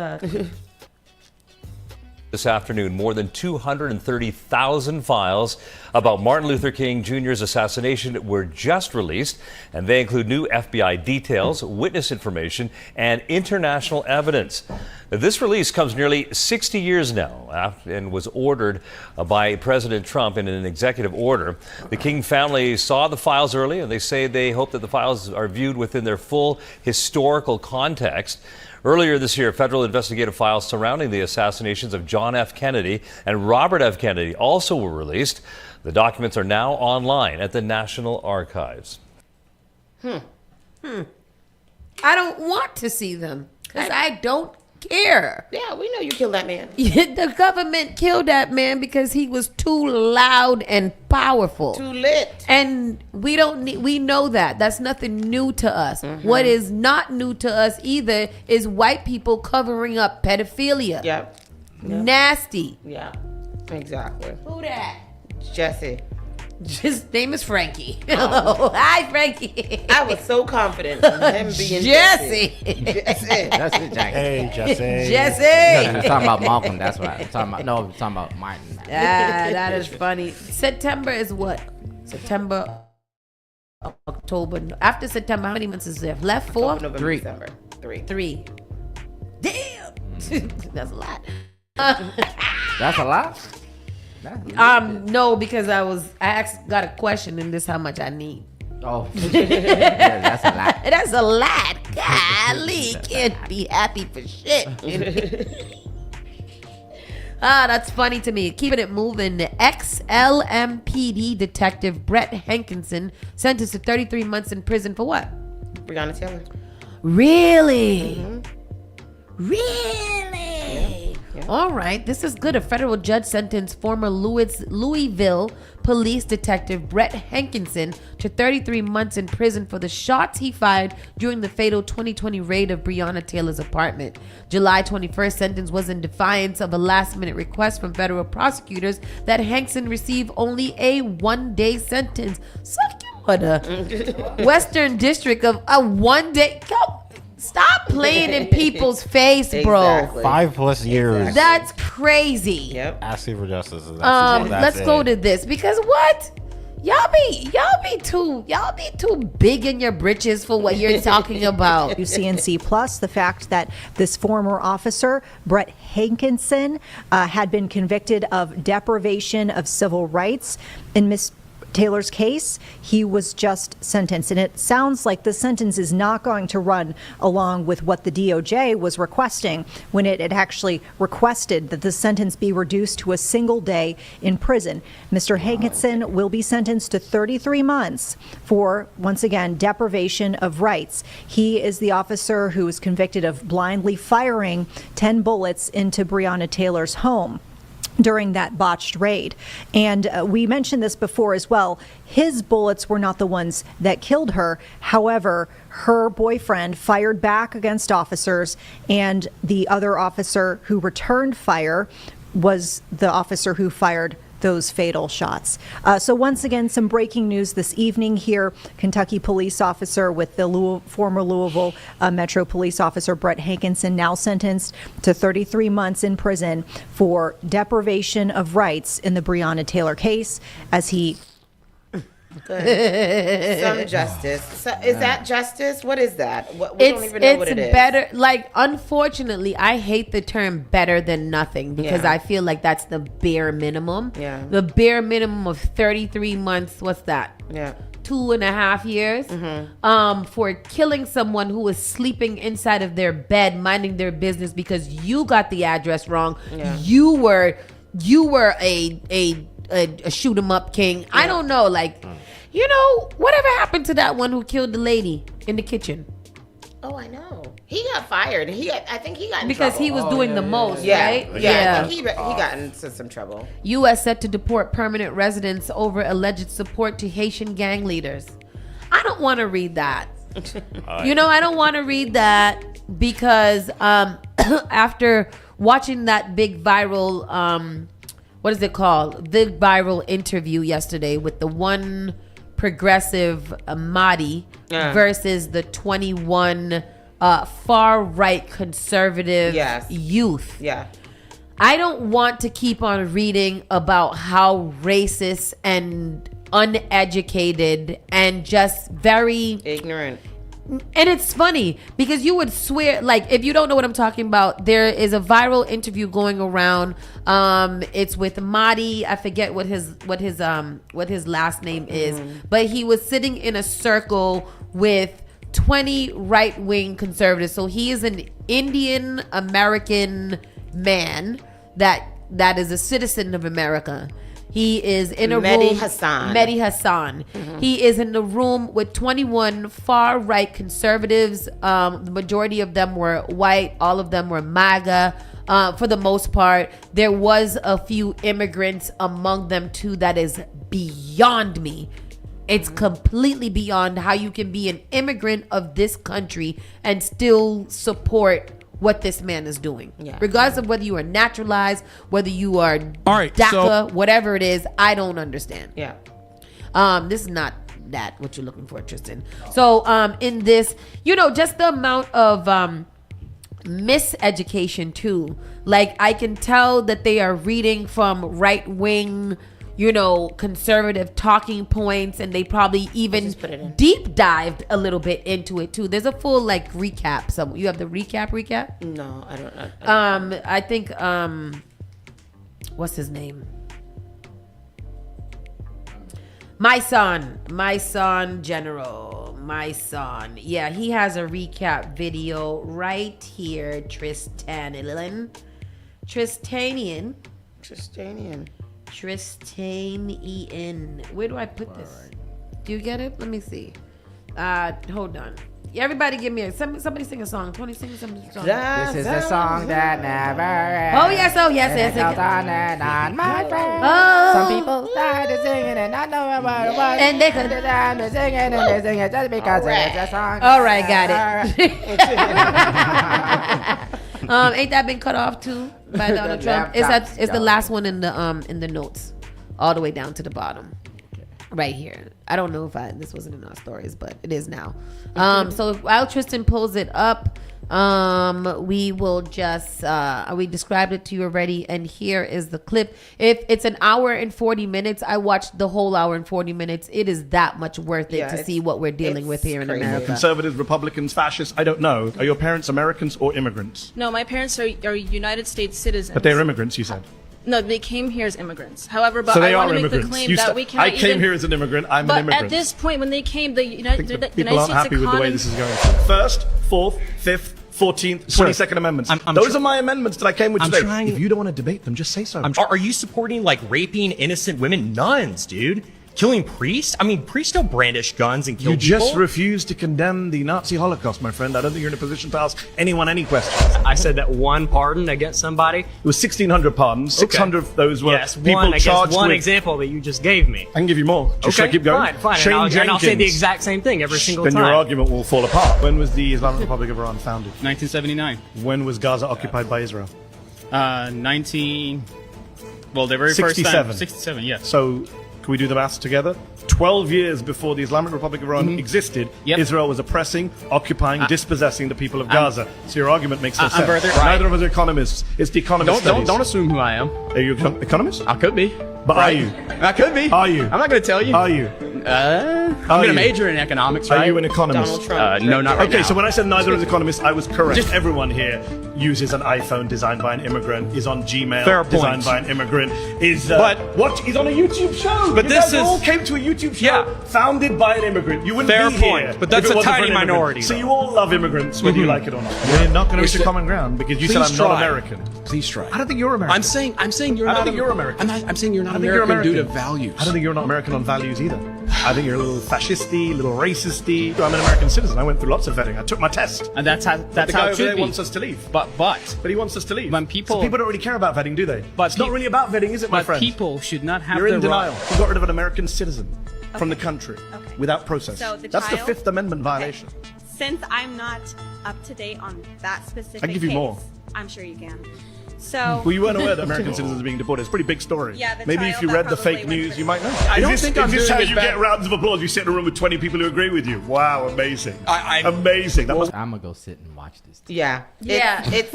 S6: This afternoon, more than 230,000 files about Martin Luther King Jr.'s assassination were just released, and they include new FBI details, witness information, and international evidence. This release comes nearly 60 years now and was ordered by President Trump in an executive order. The King family saw the files early, and they say they hope that the files are viewed within their full historical context. Earlier this year, federal investigative files surrounding the assassinations of John F. Kennedy and Robert F. Kennedy also were released. The documents are now online at the National Archives.
S1: I don't want to see them because I don't care.
S2: Yeah, we know you killed that man.
S1: The government killed that man because he was too loud and powerful.
S2: Too lit.
S1: And we know that. That's nothing new to us.
S2: Mm-hmm.
S1: What is not new to us either is white people covering up pedophilia.
S2: Yep.
S1: Nasty.
S2: Yeah, exactly.
S1: Who that?
S2: Jesse.
S1: His name is Frankie. Hello. Hi, Frankie.
S2: I was so confident in him being
S1: Jesse.
S2: Jesse.
S3: That's it, Jackie.
S4: Hey, Jesse.
S1: Jesse.
S3: No, you're talking about Malcolm. That's right. I'm talking about Martin.
S1: That is funny. September is what? September, October. After September, how many months is there left? 4?
S2: November,
S3: 3.
S2: December. 3.
S1: Damn. That's a lot.
S3: That's a lot?
S1: No, because got a question, and this is how much I need.
S3: Oh, yeah, that's a lot.
S1: That's a lot. Golly, can't be happy for shit. That's funny to me. Keeping it moving. The ex-LMPD detective Brett Hankinson sentenced to 33 months in prison for what?
S2: Breonna Taylor.
S1: Really?
S2: Mm-hmm.
S1: Really?
S2: Yeah.
S1: All right, this is good. A federal judge sentenced former Louisville police detective Brett Hankinson to 33 months in prison for the shots he fired during the fatal 2020 raid of Breonna Taylor's apartment. July 21st sentence was in defiance of a last-minute request from federal prosecutors that Hankinson receive only a one-day sentence. Suck your mother. Western District of a one-day... Stop playing in people's face, bro.
S2: Exactly.
S4: 5+ years.
S1: That's crazy.
S2: Yep.
S4: Asking for justice.
S1: Let's go to this because what? Y'all be too big in your britches for what you're talking about.
S13: UCNC Plus, the fact that this former officer, Brett Hankinson, had been convicted of deprivation of civil rights in Miss Taylor's case. He was just sentenced, and it sounds like the sentence is not going to run along with what the DOJ was requesting when it had actually requested that the sentence be reduced to a single day in prison. Mr. Hankinson will be sentenced to 33 months for, once again, deprivation of rights. He is the officer who was convicted of blindly firing 10 bullets into Breonna Taylor's home during that botched raid. And we mentioned this before as well. His bullets were not the ones that killed her. However, her boyfriend fired back against officers, and the other officer who returned fire was the officer who fired those fatal shots. So once again, some breaking news this evening here. Kentucky police officer with the former Louisville Metro police officer Brett Hankinson now sentenced to 33 months in prison for deprivation of rights in the Breonna Taylor case as he...
S2: Good. Some justice. So, is that justice? What is that? We don't even know what it is.
S1: It's better. Like, unfortunately, I hate the term better than nothing because I feel like that's the bare minimum.
S2: Yeah.
S1: The bare minimum of 33 months. What's that?
S2: Yeah.
S1: 2.5 years. For killing someone who was sleeping inside of their bed, minding their business because you got the address wrong.
S2: Yeah.
S1: You were a shoot 'em up king. I don't know, like, you know, whatever happened to that one who killed the lady in the kitchen?
S2: Oh, I know. He got fired. I think he got in
S1: because
S2: trouble.
S1: he was doing the most, right?
S2: Yeah. I think he got into some trouble.
S1: U.S. set to deport permanent residents over alleged support to Haitian gang leaders. I don't want to read that. You know, I don't want to read that because after watching that big viral, what is it called? The viral interview yesterday with the one progressive Mahdi versus the 21 far-right conservative youth.
S2: Yeah.
S1: I don't want to keep on reading about how racist and uneducated and just very
S2: ignorant.
S1: And it's funny because you would swear, like, if you don't know what I'm talking about, there is a viral interview going around. It's with Mahdi. I forget what his last name is, but he was sitting in a circle with 20 right-wing conservatives. So he is an Indian American man that is a citizen of America. He is in a room. Mehdi Hassan. He is in the room with 21 far-right conservatives. The majority of them were white. All of them were MAGA. For the most part, there was a few immigrants among them too. That is beyond me. It's completely beyond how you can be an immigrant of this country and still support what this man is doing. Regardless of whether you are naturalized, whether you are DACA, whatever it is, I don't understand. This is not that what you're looking for, Tristan. So in this, you know, just the amount of miseducation too. Like, I can tell that they are reading from right wing, you know, conservative talking points, and they probably even deep dived a little bit into it too. There's a full like recap. So you have the recap?
S2: No, I don't know.
S1: I think what's his name? My son General. My son. Yeah, he has a recap video right here. Tristanian. Where do I put this? Do you get it? Let me see. Hold on. Everybody give me somebody sing a song. Tony, sing something.
S3: This is the song that never ends.
S1: Oh yes.
S3: Not my friend.
S1: Oh.
S3: Some people started singing and I know about what.
S1: And they could
S3: singing and they sing it just because it's a song.
S1: All right, got it. Ain't that been cut off too by Donald Trump? It's the last one in the notes, all the way down to the bottom, right here. I don't know if this wasn't in our stories, but it is now. So while Tristan pulls it up, we will just we described it to you already, and here is the clip. If it's an hour and 40 minutes, I watched the whole hour and 40 minutes. It is that much worth it to see what we're dealing with here in America.
S16: Conservatives, Republicans, fascists, I don't know. Are your parents Americans or immigrants?
S18: No, my parents are United States citizens.
S16: But they're immigrants, you said.
S18: No, they came here as immigrants. However, but
S16: so they
S18: I want
S16: are
S18: to make the
S16: immigrants.
S18: claim that we cannot
S16: I came here as an immigrant. I'm an immigrant.
S18: But at this point, when they came, the United
S16: People
S18: States
S16: aren't happy with the way this is going. First, fourth, fifth, 14th, 22nd amendments. Those are my amendments that I came with today. If you don't want to debate them, just say so.
S23: Are you supporting like raping innocent women? Nuns, dude. Killing priests? I mean, priests don't brandish guns and kill people.
S16: You just refuse to condemn the Nazi Holocaust, my friend. I don't think you're in a position to ask anyone any questions.
S23: I said that one pardon against somebody.
S16: It was 1,600 pardons. 600 of those were people charged
S23: one
S16: with...
S23: example that you just gave me.
S16: I can give you more. Just
S23: okay,
S16: keep going.
S23: Fine.
S16: Shane
S23: And I'll say the exact same thing every single time.
S16: Then your argument will fall apart. When was the Islamic Republic of Iran founded?
S24: 1979.
S16: When was Gaza occupied by Israel?
S24: Well, the very
S16: 67.
S24: first time. 67, yes.
S16: So... Can we do the maths together? 12 years before the Islamic Republic of Iran existed, Israel was oppressing, occupying, dispossessing the people of Gaza. So your argument makes no sense. Neither of us are economists. It's the economist studies.
S24: Don't assume who I am.
S16: Are you an economist?
S24: I could be.
S16: But are you?
S24: I could be.
S16: Are you?
S24: I'm not going to tell you.
S16: Are you?
S24: I'm going to major in economics, right?
S16: Are you an economist?
S24: No, not right now.
S16: Okay, so when I said neither is an economist, I was correct. Everyone here uses an iPhone designed by an immigrant, is on Gmail designed by an immigrant, is on a YouTube show.
S23: But
S16: you
S23: this
S16: guys all came to a YouTube show founded by an immigrant. You wouldn't
S23: Fair
S16: be
S23: point.
S16: here.
S23: But that's
S16: if it
S23: a
S16: wasn't
S23: tiny
S16: for an immigrant.
S23: minority,
S16: So
S23: though.
S16: you all love immigrants, whether you like it or not. We're not going to reach a common ground because you said I'm not American.
S23: Please try.
S16: I don't think you're American.
S23: I'm saying you're
S16: I
S23: not.
S16: don't think you're American.
S23: I'm saying you're not
S16: I don't think you're
S23: American due to
S16: American.
S23: values.
S16: I don't think you're not American on values either. I think you're a little fascisty, a little racisty. I'm an American citizen. I went through lots of vetting. I took my test.
S24: And that's how
S16: the guy
S24: it
S16: over
S24: should
S16: there
S24: be.
S16: wants us to leave.
S24: But
S16: he wants us to leave.
S24: When people
S16: don't really care about vetting, do they?
S24: But
S16: it's not really about vetting, is it, my friend?
S24: People should not have.
S16: You're in
S24: the
S16: denial.
S24: right.
S16: You got rid of an American citizen from the country without process.
S25: So the
S16: That's the
S25: child-
S16: Fifth Amendment violation.
S25: Since I'm not up to date on that specific
S16: I can give you
S25: case,
S16: more.
S25: I'm sure you can. So
S16: Well, you weren't aware that American citizens are being deported. It's a pretty big story.
S25: Yeah, the
S16: Maybe if
S25: child
S16: you
S25: that
S16: read the
S25: probably
S16: fake
S25: went
S16: news, you might know.
S24: I don't
S16: is
S24: think
S16: this,
S24: I'm
S16: is this
S24: doing
S16: how
S24: as
S16: you
S24: bad-
S16: get rounds of applause? You sit in a room with 20 people who agree with you. Wow, amazing. Amazing.
S3: I'm gonna go sit and watch this.
S2: Yeah.
S1: It's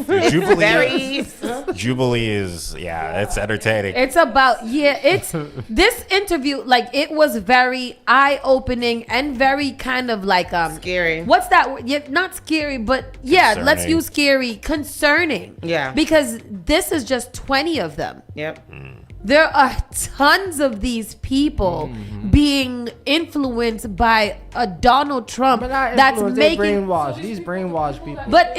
S4: Jubilee is it's entertaining.
S1: It's about it's this interview, like, it was very eye-opening and very kind of like
S2: scary.
S1: What's that word? Yeah, not scary, but let's
S2: Concerning.
S1: use scary. Concerning.
S2: Yeah.
S1: Because this is just 20 of them.
S2: Yep.
S1: There are tons of these people being influenced by a Donald Trump that's making
S3: these brainwashed people.
S1: But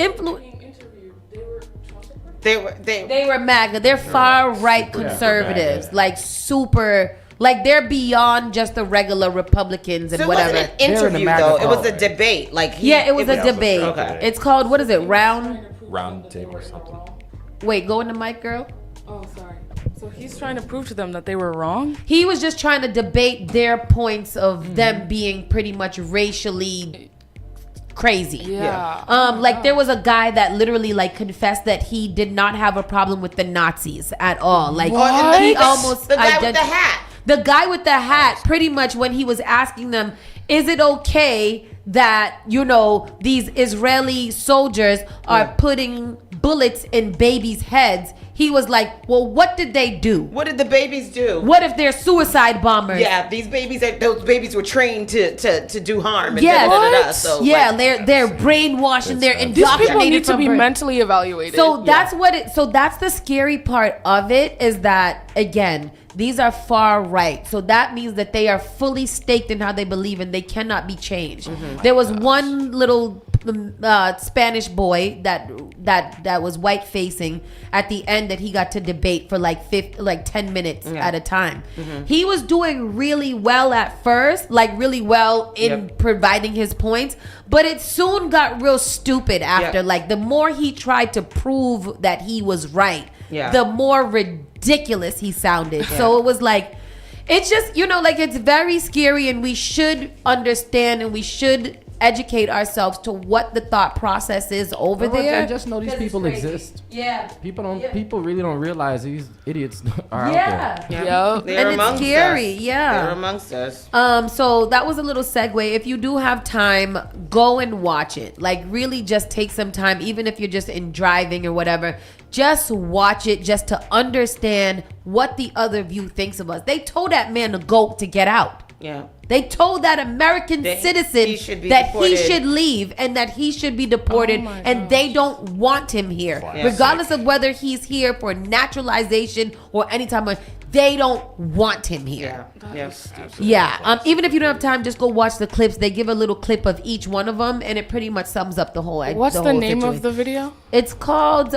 S1: they were MAGA. They're far right conservatives, like super, like they're beyond just the regular Republicans and
S2: So it
S1: whatever.
S2: wasn't an interview though. It was a debate. Like
S1: it was a debate.
S2: Okay.
S1: It's called, what is it? Round
S4: table or something.
S1: Wait, go in the mic, girl.
S26: Oh, sorry. So he's trying to prove to them that they were wrong?
S1: He was just trying to debate their points of them being pretty much racially crazy.
S26: Yeah.
S1: Like there was a guy that literally like confessed that he did not have a problem with the Nazis at all. Like
S2: What?
S1: he almost
S2: The guy with the hat.
S1: The guy with the hat, pretty much when he was asking them, is it okay that, these Israeli soldiers are putting bullets in babies' heads? He was like, well, what did they do?
S2: What did the babies do?
S1: What if they're suicide bombers?
S2: Yeah, those babies were trained to do harm. And
S1: Yeah,
S2: da-da-da-da. So,
S1: they're brainwashed and they're
S26: These people
S1: indoctrinated.
S26: need to
S1: from
S26: be
S1: birth.
S26: mentally evaluated.
S1: So that's the scary part of it, is that, again, these are far right. So that means that they are fully staked in how they believe and they cannot be changed. There was one little Spanish boy that was white facing at the end that he got to debate for like 10 minutes at a time. He was doing really well at first, like really well in providing his points, but it soon got real stupid after. Like the more he tried to prove that he was right, the more ridiculous he sounded. So it was like, it's just, like it's very scary, and we should understand and we should educate ourselves to what the thought process is over there.
S3: And just know these people exist.
S1: Yeah.
S3: People really don't realize these idiots are out there.
S2: They're
S1: and it's scary.
S2: us.
S1: Yeah.
S2: They're amongst us.
S1: So that was a little segue. If you do have time, go and watch it. Like really just take some time, even if you're just in driving or whatever. Just watch it just to understand what the other view thinks of us. They told that man to go to get out.
S2: Yeah.
S1: They told that American citizen
S2: he should be
S1: that
S2: deported.
S1: he should leave and that he should be deported, and they don't want him here. Regardless of whether he's here for naturalization or any time of, they don't want him here. Even if you don't have time, just go watch the clips. They give a little clip of each one of them, and it pretty much sums up the whole.
S26: What's the
S1: whole
S26: name
S1: situation.
S26: of the video?
S1: It's called.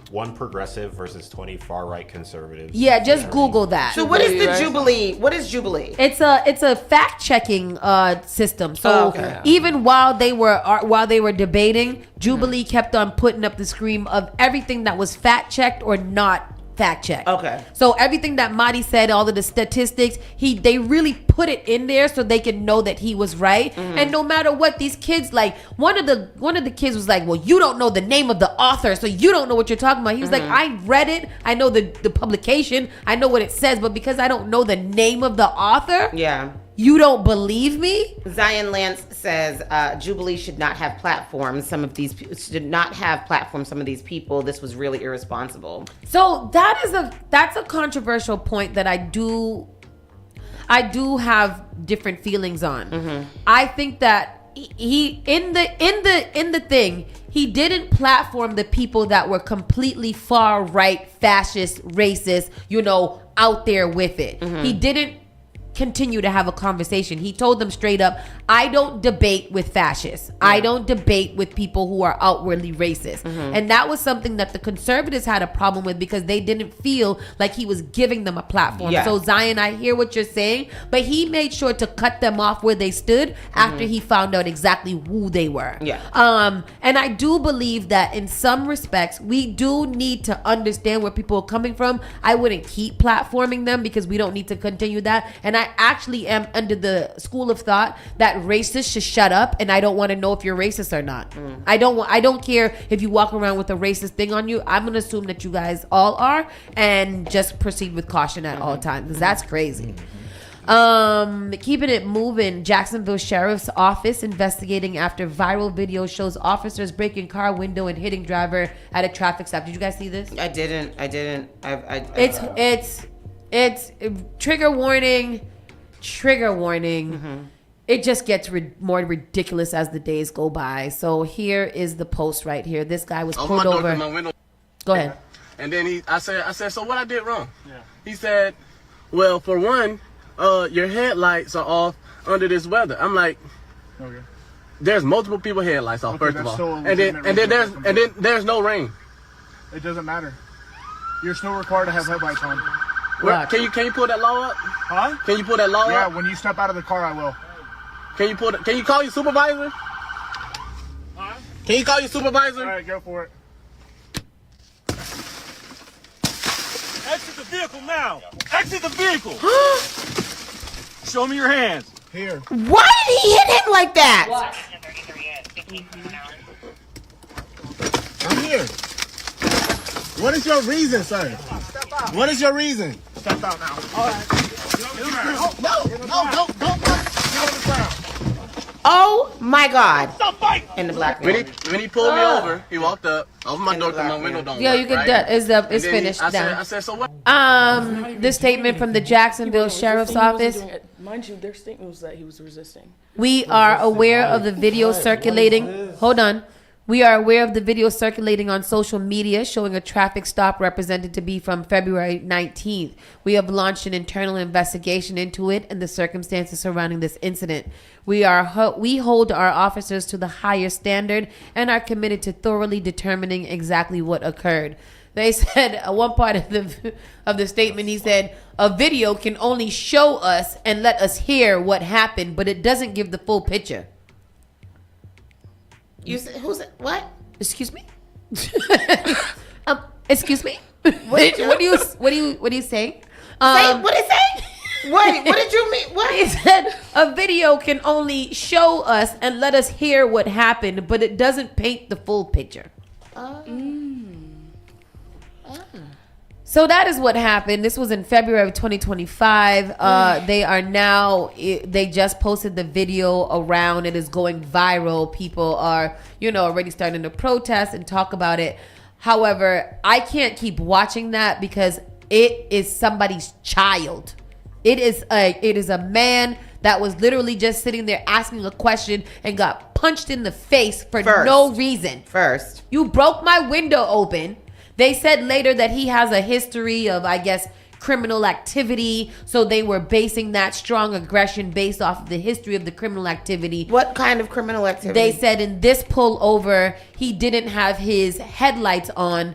S4: One progressive versus 20 far-right conservatives.
S1: Yeah, just Google that.
S2: So what is the Jubilee? What is Jubilee?
S1: It's a fact-checking system. So even while they were debating, Jubilee kept on putting up the screen of everything that was fact-checked or not fact-checked.
S2: Okay.
S1: So everything that Marty said, all of the statistics, they really put it in there so they can know that he was right. And no matter what, these kids, like one of the kids was like, well, you don't know the name of the author, so you don't know what you're talking about. He was like, I read it, I know the publication, I know what it says, but because I don't know the name of the author, you don't believe me?
S2: Zion Lance says Jubilee should not have platforms. Some of these should not have platforms. Some of these people. This was really irresponsible.
S1: So that's a controversial point that I do have different feelings on. I think that he in the thing, he didn't platform the people that were completely far right, fascist, racist, out there with it. He didn't continue to have a conversation. He told them straight up, I don't debate with fascists. I don't debate with people who are outwardly racist. And that was something that the conservatives had a problem with because they didn't feel like he was giving them a platform. So Zion, I hear what you're saying, but he made sure to cut them off where they stood after he found out exactly who they were. And I do believe that in some respects, we do need to understand where people are coming from. I wouldn't keep platforming them because we don't need to continue that. And I actually am under the school of thought that racists should shut up, and I don't want to know if you're racist or not. I don't care if you walk around with a racist thing on you. I'm gonna assume that you guys all are, and just proceed with caution at all times, because that's crazy. Keeping it moving, Jacksonville Sheriff's Office investigating after viral video shows officers breaking car window and hitting driver at a traffic stop. Did you guys see this?
S2: I didn't.
S1: It's trigger warning. It just gets more ridiculous as the days go by. So here is the post right here. This guy was pulled over. Go ahead.
S8: And then I said, so what I did wrong? He said, well, for one, your headlights are off under this weather. I'm like, okay. There's multiple people headlights off, first of all. And then there's no rain.
S10: It doesn't matter. You're still required to have headlights on.
S8: Can you pull that law up?
S10: Huh?
S8: Can you pull that law up?
S10: Yeah, when you step out of the car, I will.
S8: Can you call your supervisor?
S10: Huh?
S8: Can you call your supervisor?
S10: All right, go for it.
S15: Exit the vehicle now. Exit the vehicle. Show me your hands.
S10: Here.
S2: Why did he hit him like that?
S8: I'm here. What is your reason, sir? What is your reason?
S10: Step out now.
S8: All right. No, don't.
S2: Oh my God! In the black
S8: man. When he pulled me over, he walked up, opened my door because my window don't work,
S1: you can.
S8: right?
S1: It's finished.
S8: I said, so what?
S1: This statement from the Jacksonville Sheriff's Office.
S26: Mind you, their statement was that he was resisting.
S1: We are aware of the video circulating. Hold on. We are aware of the video circulating on social media showing a traffic stop represented to be from February 19th. We have launched an internal investigation into it and the circumstances surrounding this incident. We hold our officers to the higher standard and are committed to thoroughly determining exactly what occurred. They said one part of the statement. He said, "A video can only show us and let us hear what happened, but it doesn't give the full picture."
S2: You said, who's it? What?
S1: Excuse me? Excuse me? What do you say?
S2: What did he say? Wait, what did you mean? What?
S1: He said a video can only show us and let us hear what happened, but it doesn't paint the full picture. So that is what happened. This was in February of 2025. They just posted the video around. It is going viral. People are, already starting to protest and talk about it. However, I can't keep watching that because it is somebody's child. It is a man that was literally just sitting there asking a question and got punched in the face for no reason. You broke my window open. They said later that he has a history of, I guess, criminal activity. So they were basing that strong aggression based off of the history of the criminal activity.
S2: What kind of criminal activity?
S1: They said in this pullover, he didn't have his headlights on,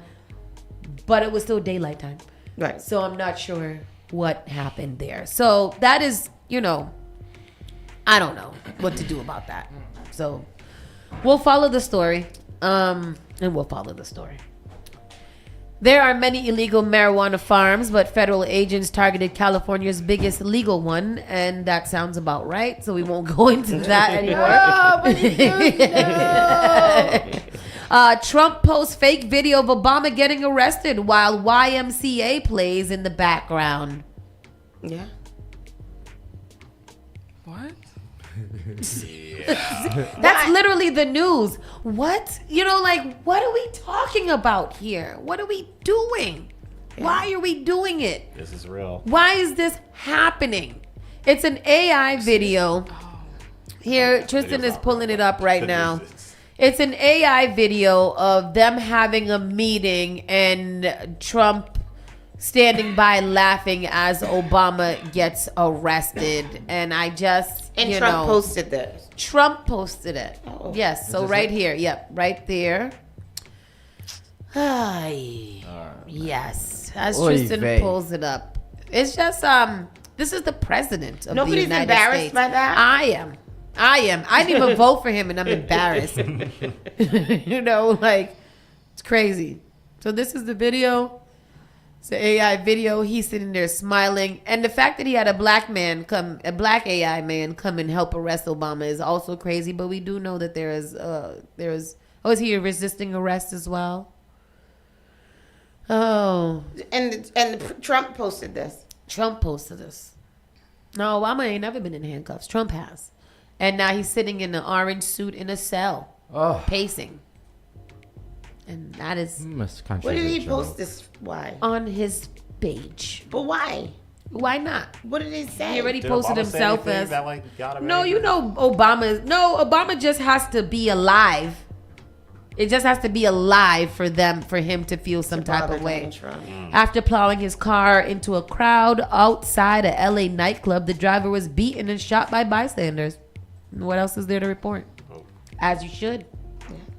S1: but it was still daylight time.
S2: Right.
S1: So I'm not sure what happened there. So that is, I don't know what to do about that. So we'll follow the story. There are many illegal marijuana farms, but federal agents targeted California's biggest legal one, and that sounds about right, so we won't go into that anymore. Trump posts fake video of Obama getting arrested while YMCA plays in the background.
S2: Yeah.
S26: What?
S1: That's literally the news. What? What are we talking about here? What are we doing? Yeah. Why are we doing it?
S4: This is real.
S1: Why is this happening? It's an AI video. Here, Tristan is pulling it up right now. It's an AI video of them having a meeting and Trump standing by laughing as Obama gets arrested. And
S2: Trump posted this.
S1: Trump posted it. Oh. Yes, so right here. Yep, right there. Yes, as Tristan pulls it up. It's just, this is the president of the United States.
S2: Nobody's embarrassed by that?
S1: I am. I didn't even vote for him and I'm embarrassed. It's crazy. So this is the video. It's an AI video. He's sitting there smiling. And the fact that he had a black AI man come and help arrest Obama is also crazy. But we do know that is he resisting arrest as well? Oh.
S2: And Trump posted this.
S1: No, Obama ain't never been in handcuffs. Trump has. And now he's sitting in an orange suit in a cell, pacing. And that is...
S2: What did he post this? Why?
S1: On his page.
S2: But why?
S1: Why not?
S2: What did he say?
S1: He already posted himself as... Obama just has to be alive. It just has to be alive for him to feel some type of way. After plowing his car into a crowd outside a LA nightclub, the driver was beaten and shot by bystanders. What else is there to report? As you should.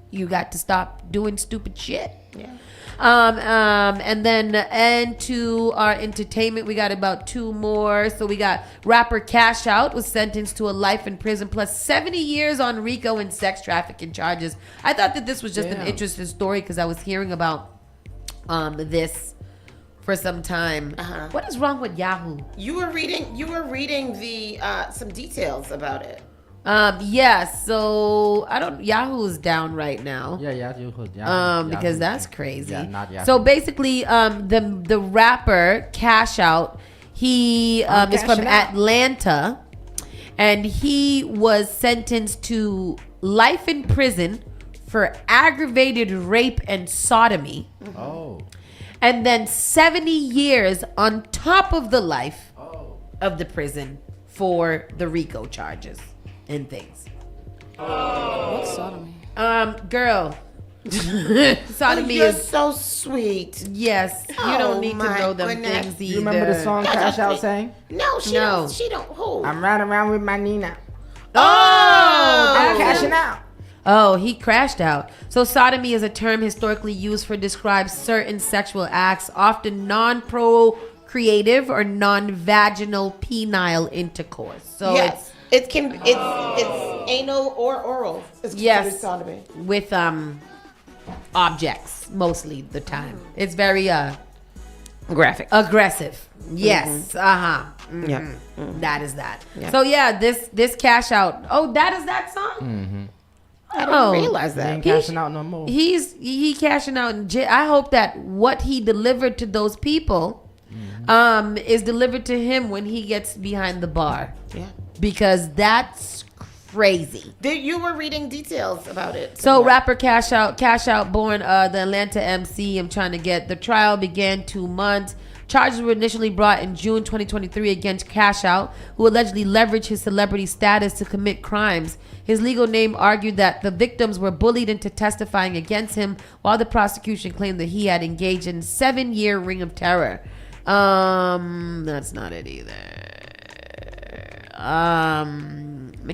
S1: You got to stop doing stupid shit.
S2: Yeah.
S1: And to our entertainment, we got about two more. So we got rapper Cash Out was sentenced to a life in prison plus 70 years on RICO and sex trafficking charges. I thought that this was just an interesting story because I was hearing about this for some time. What is wrong with Yahoo?
S2: You were reading the some details about it.
S1: So Yahoo's down right now.
S3: Yeah, Yahoo's down.
S1: Because that's crazy.
S3: Yeah, not Yahoo.
S1: So basically, the rapper Cash Out, he is from Atlanta, and he was sentenced to life in prison for aggravated rape and sodomy.
S3: Oh.
S1: And then 70 years on top of the life of the prison for the RICO charges and things.
S26: What's sodomy?
S1: Girl. Sodomy
S2: you're
S1: is
S2: so sweet.
S1: Yes, you don't need to know them things either.
S3: You remember the song Cash Out sang?
S2: No, she don't. She don't. Who?
S3: I'm riding around with my Nina.
S1: I'm
S3: cashing out.
S1: Oh, he crashed out. So sodomy is a term historically used for describe certain sexual acts, often non-procreative or non-vaginal penile intercourse. So
S2: it's anal or oral. It's
S1: yes,
S2: sodomy.
S1: with objects mostly the time. It's very
S2: graphic,
S1: aggressive. Yes.
S2: Yeah.
S1: That is that.
S2: Yeah.
S1: So yeah, this cash out. Oh, that is that song.
S2: I didn't realize that.
S3: He ain't cashing out no more.
S1: He cashing out in jail. I hope that what he delivered to those people is delivered to him when he gets behind the bar.
S2: Yeah.
S1: Because that's crazy.
S2: You were reading details about it.
S1: So rapper Cash Out born the Atlanta MC. I'm trying to get. The trial began 2 months. Charges were initially brought in June 2023 against Cash Out, who allegedly leveraged his celebrity status to commit crimes. His legal name argued that the victims were bullied into testifying against him, while the prosecution claimed that he had engaged in a 7-year ring of terror. That's not it either. I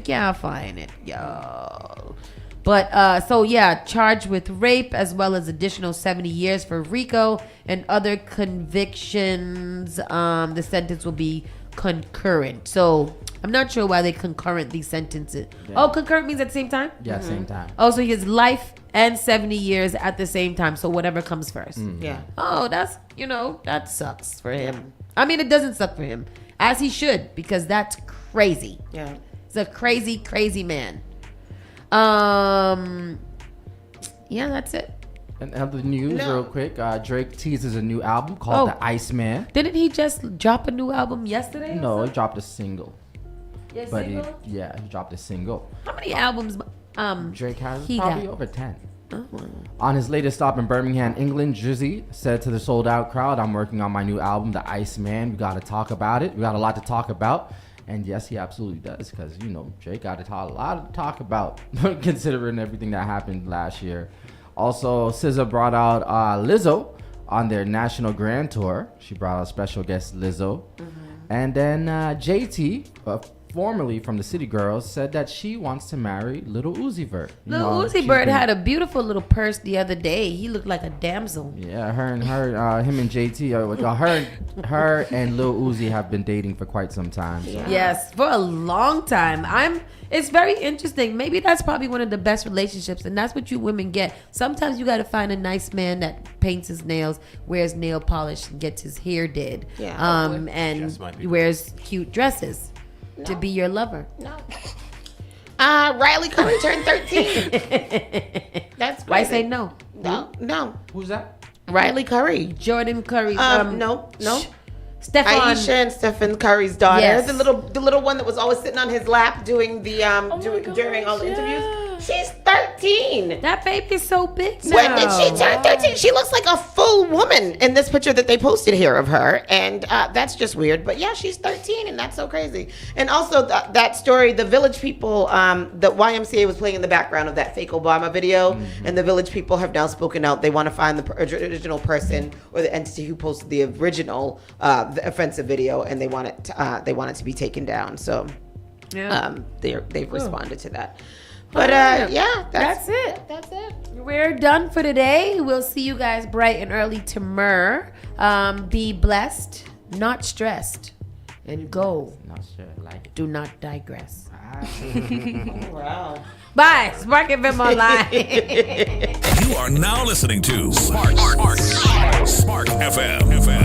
S1: can't find it, yo. But so yeah, charged with rape as well as additional 70 years for RICO and other convictions. The sentence will be concurrent. So I'm not sure why they concurrent these sentences. Yeah. Oh, concurrent means at the same time?
S3: Yeah, same time.
S1: Oh, so he has life and 70 years at the same time. So whatever comes first.
S2: Yeah.
S1: Oh, that's, that sucks for him. I mean, it doesn't suck for him, as he should, because that's crazy.
S2: Yeah.
S1: He's a crazy, crazy man. Yeah, that's it.
S3: And other news, real quick. Drake teases a new album called The Iceman.
S1: Didn't he just drop a new album yesterday?
S3: No, he dropped a single.
S1: Yeah,
S3: but
S1: single?
S3: he dropped a single.
S1: How many albums?
S3: Drake has
S1: he
S3: probably
S1: got?
S3: over 10.
S1: Oh.
S3: On his latest stop in Birmingham, England, Drizzy said to the sold-out crowd, "I'm working on my new album, The Iceman. We got to talk about it. We got a lot to talk about." And yes, he absolutely does, because Drake got a lot to talk about, considering everything that happened last year. Also, SZA brought out Lizzo on their national grand tour. She brought out special guest Lizzo, and then JT, formerly from the City Girls, said that she wants to marry Lil Uzi Vert.
S1: Lil Uzi Vert had a beautiful little purse the other day. He looked like a damsel.
S3: Yeah, him and JT, her and Lil Uzi have been dating for quite some time. So.
S1: Yes, for a long time. It's very interesting. Maybe that's probably one of the best relationships, and that's what you women get. Sometimes you got to find a nice man that paints his nails, wears nail polish, and gets his hair did, and wears cute dresses. To be your lover.
S2: No. Riley Curry turned 13. That's crazy.
S1: Why say no?
S2: No.
S3: Who's that?
S2: Riley Curry.
S1: Jordan Curry.
S2: No.
S1: Stefan.
S2: Aisha and Stephen Curry's daughter.
S1: Yes.
S2: The little one that was always sitting on his lap doing the during all the interviews. She's 13.
S1: That baby's so big now.
S2: When did she turn 13? She looks like a full woman in this picture that they posted here of her. And that's just weird. But yeah, she's 13 and that's so crazy. And also that story, the Village People, the YMCA was playing in the background of that fake Obama video. And the Village People have now spoken out. They want to find the original person or the entity who posted the original the offensive video, and they want it to be taken down. So they've responded to that. But that's it. That's it.
S1: We're done for today. We'll see you guys bright and early tomorrow. Be blessed, not stressed, and go.
S3: Not sure, like it.
S1: Do not digress.
S2: Wow.
S1: Bye. Spark FM Online.
S7: You are now listening to Spark FM.